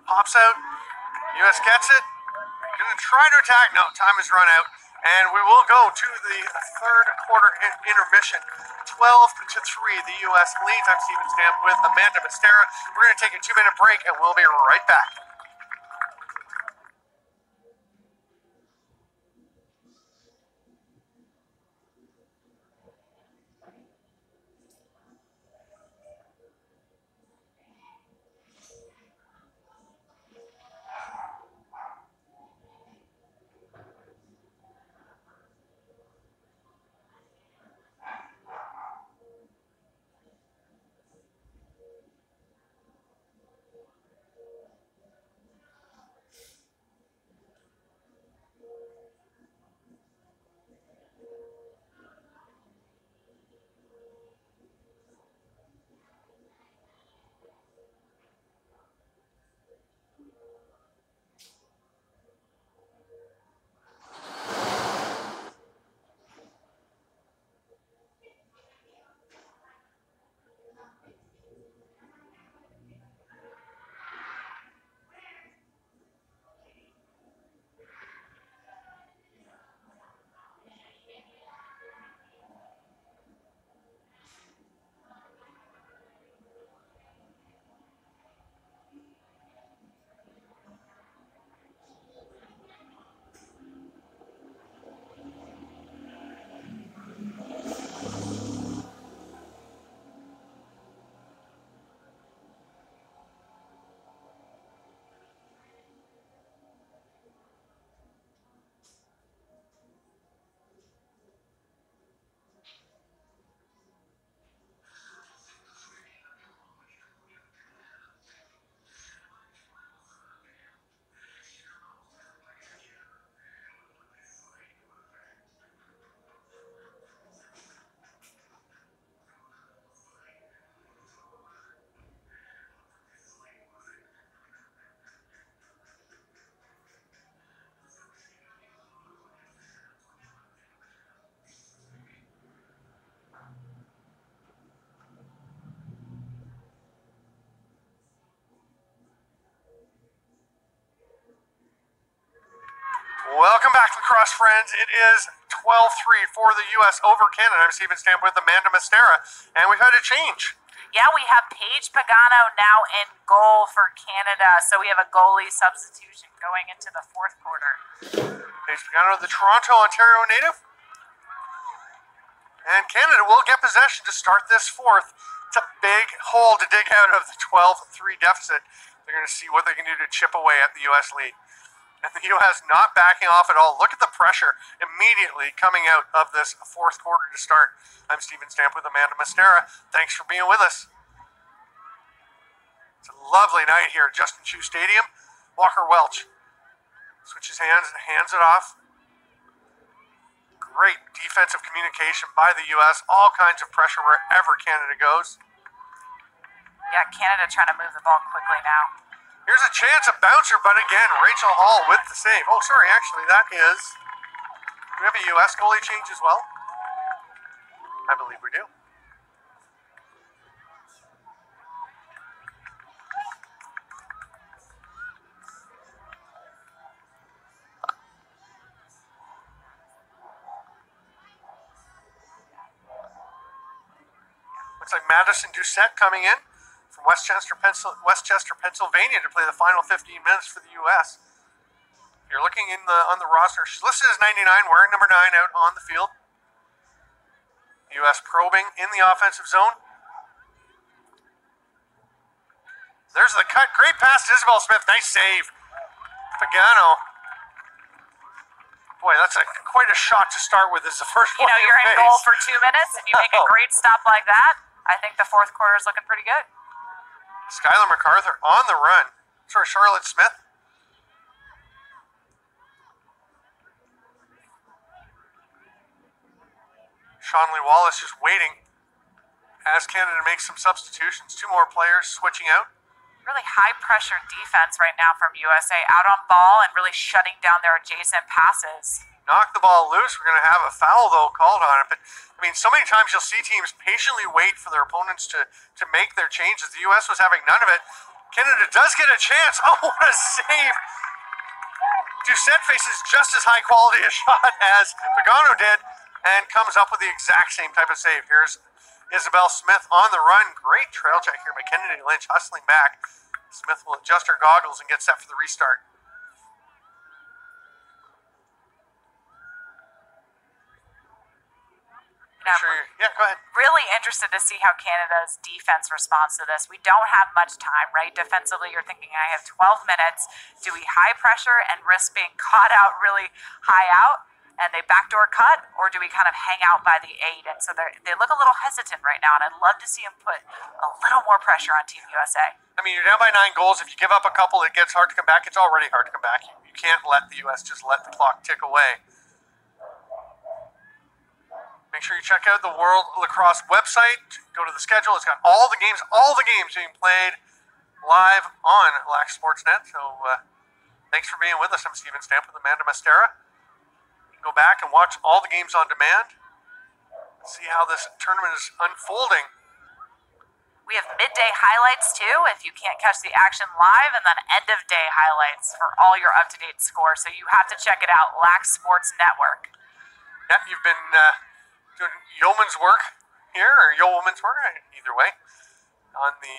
Pops out. U.S. gets it. Going to try to attack. No, time has run out. And we will go to the third quarter intermission. 12-3, the U.S. leads. I'm Stephen Stamp with Amanda Mastera. We're going to take a 2-minute break, and we'll be right back. Welcome back, lacrosse friends. It is 12-3 for the U.S. over Canada. I'm Steven Stamp with Amanda Mastera, and we've had a change. Yeah, we have Paige Pagano now in goal for Canada, so we have a goalie substitution going into the fourth quarter. Paige Pagano, the Toronto, Ontario native. And Canada will get possession to start this fourth. It's a big hole to dig out of the 12-3 deficit. They're going to see what they can do to chip away at the U.S. lead. And the U.S. not backing off at all. Look at the pressure immediately coming out of this fourth quarter to start. I'm Steven Stamp with Amanda Mastera. Thanks for being with us. It's a lovely night here at Justin Chu Stadium. Walker Welch switches hands and hands it off. Great defensive communication by the U.S. All kinds of pressure wherever Canada goes. Yeah, Canada trying to move the ball quickly now. Here's a chance, a bouncer, but again, Rachel Hall with the save. Oh, sorry, actually, that is... Do we have a U.S. goalie change as well? I believe we do. Looks like Madison Doucette coming in from Westchester, Pennsylvania to play the final 15 minutes for the U.S. You're looking on the roster. She's listed as 99, wearing number 9 out on the field. The U.S. probing in the offensive zone. There's the cut. Great pass to Isabel Smith. Nice save. Pagano. Boy, that's quite a shot to start with. This is the first one. You're in goal for 2 minutes, and you make a great stop like that. I think the fourth quarter is looking pretty good. Skylar MacArthur on the run. Sorry, Charlotte Smith. Shanley Wallace just waiting as Canada makes some substitutions. 2 more players switching out. Really high-pressure defense right now from USA. Out on ball and really shutting down their adjacent passes. Knock the ball loose. We're going to have a foul, though, called on it. But, I mean, so many times you'll see teams patiently wait for their opponents to make their changes. The U.S. was having none of it. Canada does get a chance. Oh, what a save. Doucette faces just as high quality a shot as Pagano did and comes up with the exact same type of save. Here's Isabel Smith on the run. Great trail check here by Kennedy Lynch hustling back. Smith will adjust her goggles and get set for the restart. Yeah, go ahead. Really interested to see how Canada's defense responds to this. We don't have much time, right? Defensively, you're thinking, I have 12 minutes. Do we high pressure and risk being caught out really high out and they backdoor cut? Or do we kind of hang out by the 8? And so they look a little hesitant right now, and I'd love to see them put a little more pressure on Team USA. I mean, you're down by 9 goals. If you give up a couple, it gets hard to come back. It's already hard to come back. You can't let the U.S. just let the clock tick away. Make sure you check out the World Lacrosse website. Go to the schedule. It's got all the games being played live on Lax Sportsnet. So thanks for being with us. I'm Steven Stamp with Amanda Mastera. You can go back and watch all the games on demand. See how this tournament is unfolding. We have midday highlights too, if you can't catch the action live, and then end-of-day highlights for all your up-to-date scores. So you have to check it out, Lax Sports Network. Yeah, you've been... doing yeoman's work here, or yeoman's work, either way, on the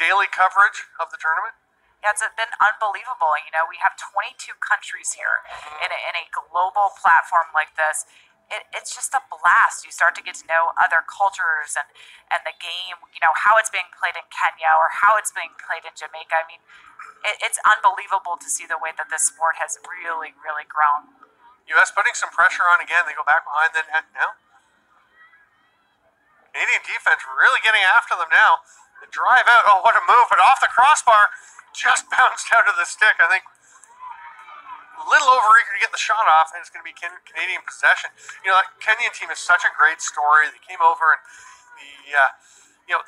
daily coverage of the tournament. Yeah, it's been unbelievable. We have 22 countries here in a global platform like this. It's just a blast. You start to get to know other cultures and the game, how it's being played in Kenya or how it's being played in Jamaica. I mean, it's unbelievable to see the way that this sport has really, really grown. U.S. putting some pressure on again. They go back behind the net now. Canadian defense really getting after them now. The drive out. Oh, what a move. But off the crossbar. Just bounced out of the stick. I think a little overeager to get the shot off, and it's going to be Canadian possession. That Kenyan team is such a great story. They came over and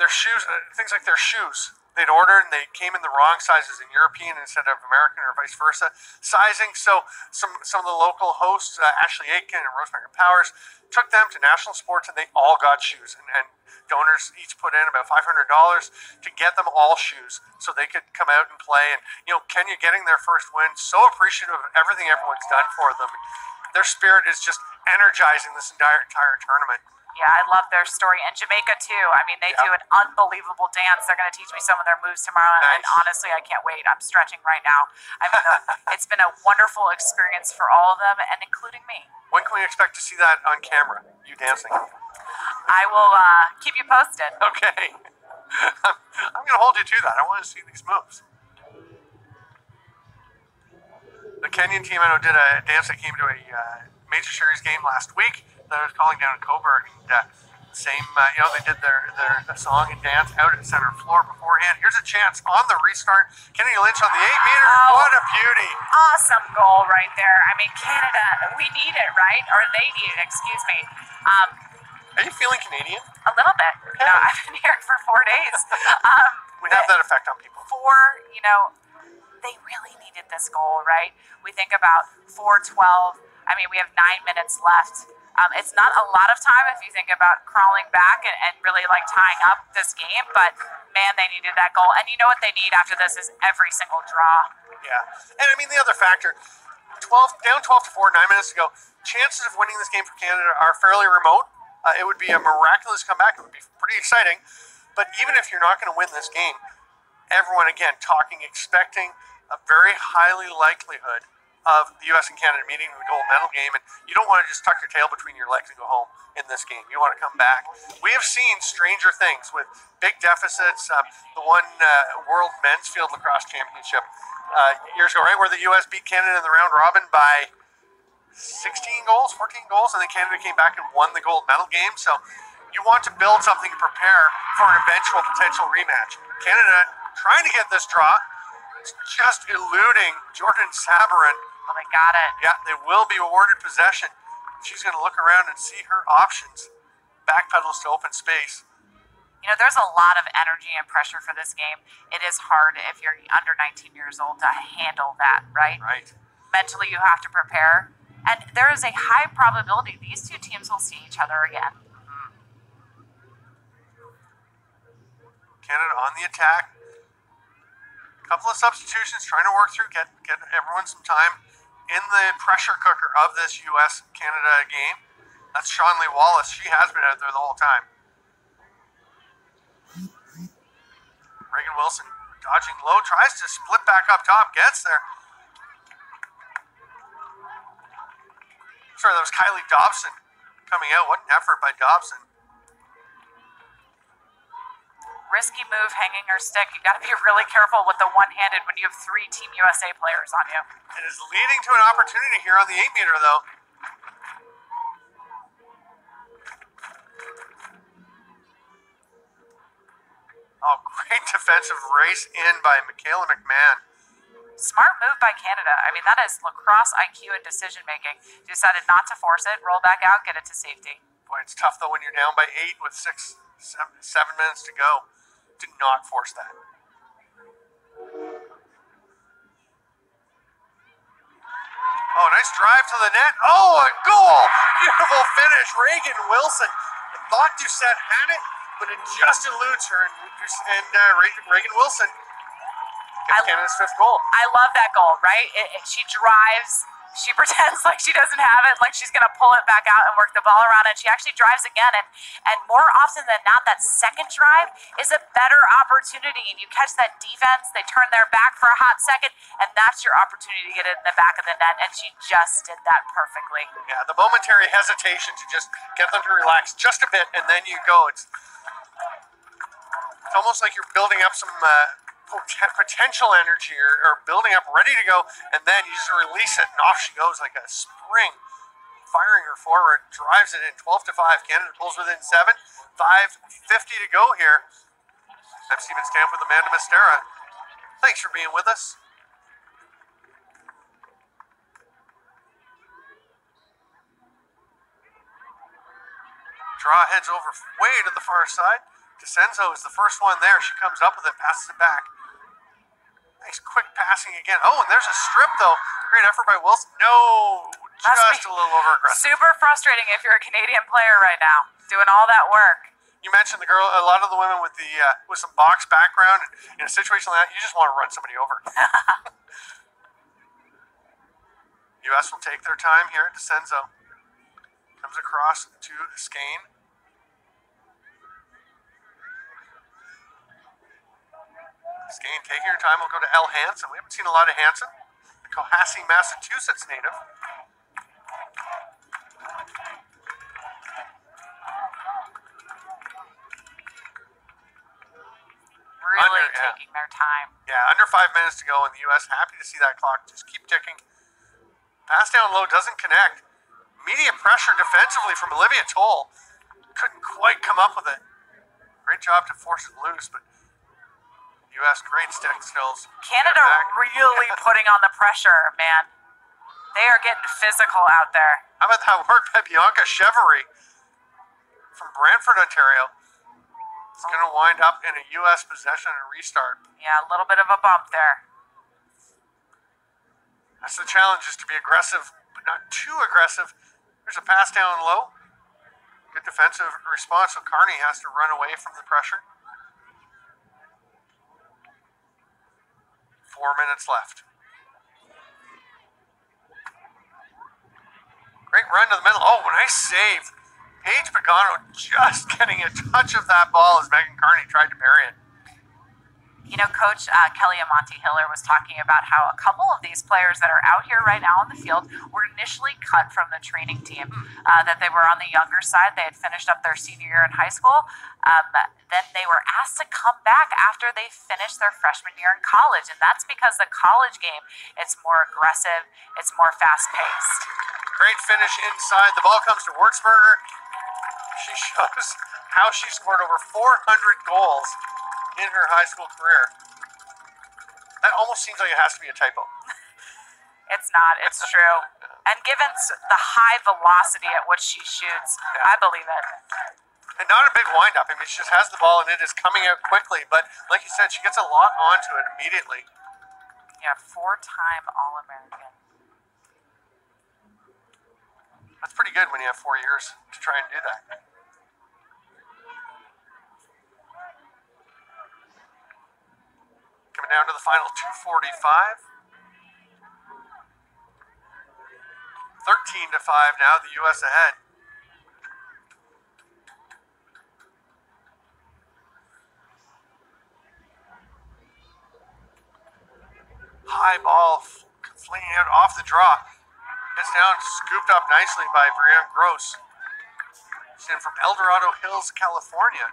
their shoes, things like their shoes. they'd ordered and they came in the wrong sizes in European instead of American or vice versa sizing. So some of the local hosts, Ashley Aitken and Rosemary Powers, took them to National Sports and they all got shoes. And donors each put in about $500 to get them all shoes so they could come out and play. And, Kenya getting their first win, so appreciative of everything everyone's done for them. Their spirit is just energizing this entire tournament. Yeah, I love their story. And Jamaica, too. I mean, they do an unbelievable dance. They're going to teach me some of their moves tomorrow. Nice. And honestly, I can't wait. I'm stretching right now. I mean, it's been a wonderful experience for all of them, and including me. When can we expect to see that on camera, you dancing? I will keep you posted. Okay. I'm going to hold you to that. I want to see these moves. The Kenyan team, I know, did a dance that came to a major series game last week that I was calling down in Coburg. And they did their song and dance out at center floor beforehand. Here's a chance on the restart. Kennedy Lynch on the 8-meter. Oh, what a beauty. Awesome goal right there. I mean, Canada, we need it, right? Or they need it, excuse me. Are you feeling Canadian? A little bit. Okay. I've been here for 4 days. We have that effect on people. They really needed this goal, right? We think about 4:12. I mean, we have 9 minutes left. It's not a lot of time if you think about crawling back and really tying up this game, but man, they needed that goal. And you know what they need after this is every single draw. Yeah. And I mean, the other factor, down 12 to 4, 9 minutes to go, chances of winning this game for Canada are fairly remote. It would be a miraculous comeback. It would be pretty exciting. But even if you're not going to win this game, everyone, again, expecting a very highly likelihood of the U.S. and Canada meeting in the gold medal game, and you don't want to just tuck your tail between your legs and go home in this game. You want to come back. We have seen stranger things with big deficits. The one World Men's Field Lacrosse Championship years ago, right, where the U.S. beat Canada in the round robin by 16 goals, 14 goals, and then Canada came back and won the gold medal game. So you want to build something to prepare for an eventual potential rematch. Canada trying to get this draw, just eluding Jordan Sabarin. Well, they got it. Yeah, they will be awarded possession. She's going to look around and see her options. Backpedals to open space. There's a lot of energy and pressure for this game. It is hard if you're under 19 years old to handle that, right? Right. Mentally, you have to prepare. And there is a high probability these two teams will see each other again. Canada on the attack. Couple of substitutions trying to work through, get everyone some time in the pressure cooker of this U.S.-Canada game. That's Sean Lee Wallace. She has been out there the whole time. Reagan Wilson dodging low, tries to split back up top, gets there. Sorry, that was Kylie Dobson coming out. What an effort by Dobson. Risky move, hanging her stick. You got to be really careful with the one-handed when you have 3 Team USA players on you. It is leading to an opportunity here on the 8-meter, though. Oh, great defensive race in by Michaela McMahon. Smart move by Canada. I mean, that is lacrosse IQ and decision-making. Decided not to force it, roll back out, get it to safety. Boy, it's tough, though, when you're down by 8 with 7 minutes to go. To not force that. Oh, nice drive to the net. Oh, a goal! Beautiful finish. Reagan Wilson. I thought Doucette had it, but it just eludes her. And Reagan Wilson gets Canada's 5th goal. I love that goal, right? She drives. She pretends like she doesn't have it, like she's going to pull it back out and work the ball around, and she actually drives again. And more often than not, that second drive is a better opportunity, and you catch that defense, they turn their back for a hot second, and that's your opportunity to get it in the back of the net, and she just did that perfectly. Yeah, the momentary hesitation to just get them to relax just a bit, and then you go. It's almost like you're building up some potential energy or building up ready to go, and then you just release it and off she goes like a spring, firing her forward, drives it in. 12 to 5. Canada pulls within 7. 5:50 to go here. I'm Steven Stamp with Amanda Mastera. Thanks for being with us. Draw heads over way to the far side. DeCenzo is the first one there. She comes up with it, passes it back. Nice quick passing again. Oh, and there's a strip, though. Great effort by Wilson. No, just a little over-aggressive. Super frustrating if you're a Canadian player right now, doing all that work. You mentioned the girl, a lot of the women with the with some box background. In a situation like that, you just want to run somebody over. U.S. will take their time here at DeCenzo. Comes across to Skane. Skane taking her time. We'll go to Elle Hansen. We haven't seen a lot of Hansen. The Cohasset, Massachusetts native. Really taking their time. Yeah, under 5 minutes to go in the U.S. Happy to see that clock just keep ticking. Pass down low doesn't connect. Immediate pressure defensively from Olivia Toll. Couldn't quite come up with it. Great job to force it loose, but U.S. great stick skills. Canada really putting on the pressure, man. They are getting physical out there. How about that work by Bianca Chevery from Brantford, Ontario? It's going to wind up in a U.S. possession and restart. Yeah, a little bit of a bump there. That's the challenge, is to be aggressive, but not too aggressive. There's a pass down low. Good defensive response, so Carney has to run away from the pressure. 4 minutes left. Great run to the middle. Oh, nice save. Paige Pagano just getting a touch of that ball as Megan Carney tried to parry it. You know, Coach Kelly Amonte Hiller was talking about how a couple of these players that are out here right now on the field were initially cut from the training team, that they were on the younger side. They had finished up their senior year in high school. Then they were asked to come back after they finished their freshman year in college. And that's because the college game, it's more aggressive, it's more fast-paced. Great finish inside. The ball comes to Wurzburger. She shows how she scored over 400 goals in her high school career. That almost seems like it has to be a typo. It's not, it's true. And given the high velocity at which she shoots, I believe it. And not a big windup. I mean, she just has the ball and it is coming out quickly. But like you said, she gets a lot onto it immediately. Yeah, 4-time All-American. That's pretty good when you have 4 years to try and do that. Coming down to the final 2:45. 13-5 now, the U.S. ahead. High ball, flinging out off the draw. Gets down, scooped up nicely by Brianne Gross. She's in from El Dorado Hills, California.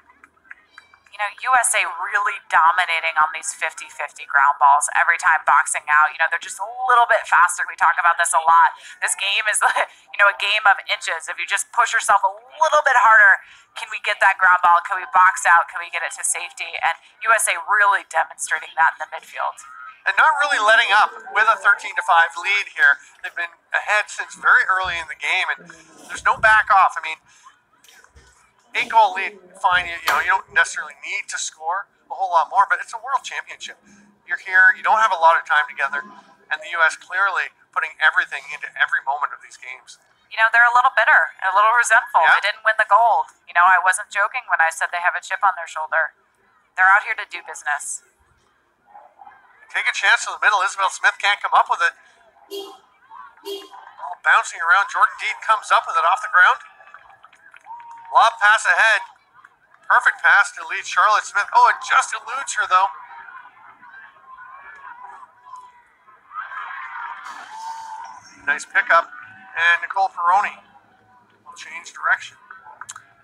You know, USA really dominating on these 50-50 ground balls every time boxing out. You know, they're just a little bit faster. We talk about this a lot. This game is, you know, a game of inches. If you just push yourself a little bit harder, can we get that ground ball? Can we box out? Can we get it to safety? And USA really demonstrating that in the midfield. And not really letting up with a 13-5 lead here. They've been ahead since very early in the game, and there's no back off. I mean, 8-goal lead, fine. You know, you don't necessarily need to score a whole lot more, but it's a world championship. You're here. You don't have a lot of time together, and the U.S. clearly putting everything into every moment of these games. You know, they're a little bitter, a little resentful. Yeah. They didn't win the gold. You know, I wasn't joking when I said they have a chip on their shoulder. They're out here to do business. Take a chance to the middle. Isabel Smith can't come up with it. Ball bouncing around. Jordan Deed comes up with it off the ground. Lob pass ahead. Perfect pass to lead Charlotte Smith. Oh, it just eludes her, though. Nice pickup. And Nicole Peroni will change direction.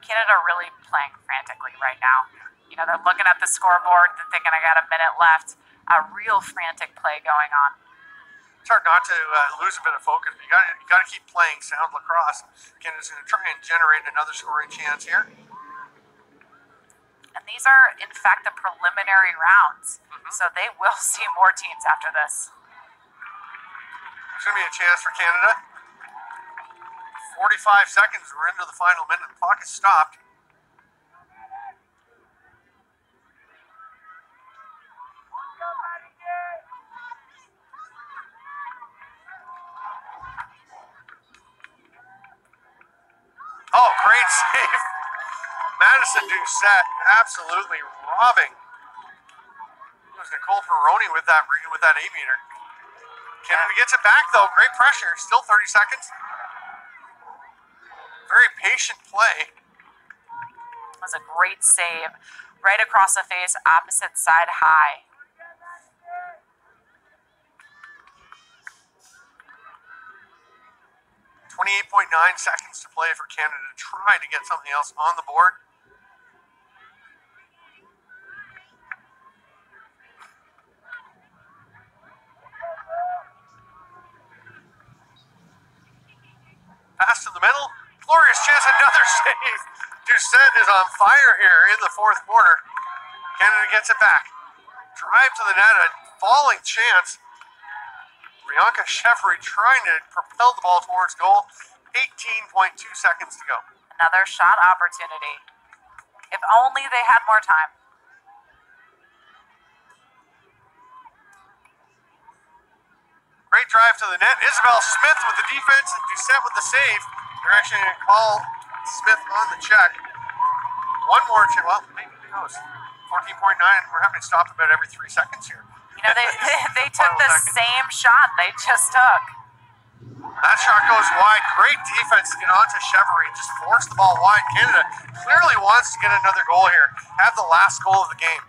Canada really playing frantically right now. You know, they're looking at the scoreboard. They're thinking, I got a minute left. A real frantic play going on. It's hard not to lose a bit of focus. You got to keep playing sound lacrosse. Canada's going to try and generate another scoring chance here. And these are, in fact, the preliminary rounds. So they will see more teams after this. There's going to be a chance for Canada. 45 seconds. We're into the final minute. The clock is stopped. great save. Madison Doucette absolutely robbing. It was Nicole Peroni with that 8-meter. Canada gets it back though. Great pressure. Still 30 seconds. Very patient play. It was a great save. Right across the face, opposite side high. 28.9 seconds to play for Canada to try to get something else on the board. Pass to the middle. Glorious chance, another save. Doucette is on fire here in the fourth quarter. Canada gets it back. Drive to the net, a falling chance. Bianca Chevry trying to propel the ball towards goal. 18.2 seconds to go. Another shot opportunity. If only they had more time. Great drive to the net. Isabel Smith with the defense and Doucette with the save. They're actually going to call Smith on the check. One more check. Well, maybe who knows. 14.9. We're having to stop about every 3 seconds here. You know, they took the same shot they just took. That shot goes wide. Great defense to get onto Chevry. Just force the ball wide. Canada clearly wants to get another goal here. Have the last goal of the game.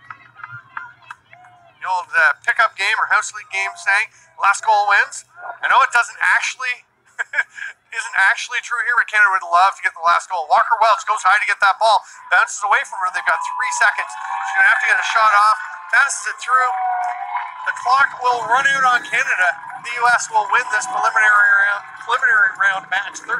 The old pickup game or house league game saying, last goal wins. I know it doesn't actually, isn't actually true here, but Canada would love to get the last goal. Walker Welch goes high to get that ball. Bounces away from her. They've got 3 seconds. She's going to have to get a shot off. Passes it through. The clock will run out on Canada. The U.S. will win this preliminary round match 13-5.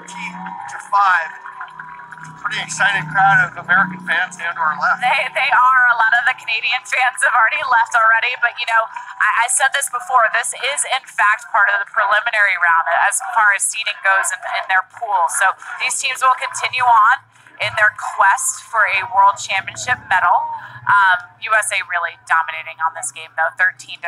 Pretty excited crowd of American fans down to our left. They are. A lot of the Canadian fans have already left already. But, you know, I said this before. This is, in fact, part of the preliminary round as far as seeding goes in their pool. So these teams will continue on in their quest for a World Championship medal. USA really dominating on this game, though, 13-5.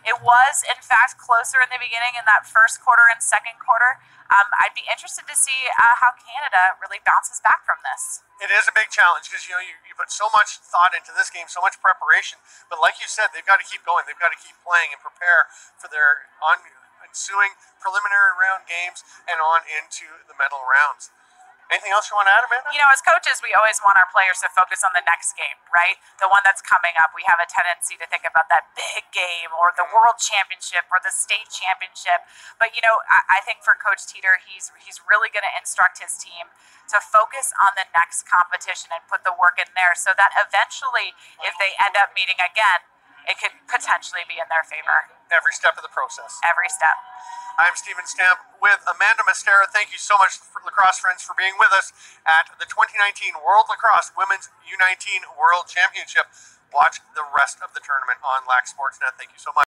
It was, in fact, closer in the beginning in that first quarter and second quarter. I'd be interested to see how Canada really bounces back from this. It is a big challenge because, you know, you put so much thought into this game, so much preparation. But like you said, they've got to keep going. They've got to keep playing and prepare for their ensuing preliminary round games and on into the medal rounds. Anything else you want to add, Amanda? You know, as coaches, we always want our players to focus on the next game, right? The one that's coming up. We have a tendency to think about that big game or the World Championship or the state championship. But, you know, I think for Coach Teeter, he's really going to instruct his team to focus on the next competition and put the work in there so that eventually, if they end up meeting again, it could potentially be in their favor. Every step of the process. Every step. I'm Stephen Stamp with Amanda Mastera. Thank you so much, lacrosse friends, for being with us at the 2019 World Lacrosse Women's U19 World Championship. Watch the rest of the tournament on LAC Sportsnet. Thank you so much.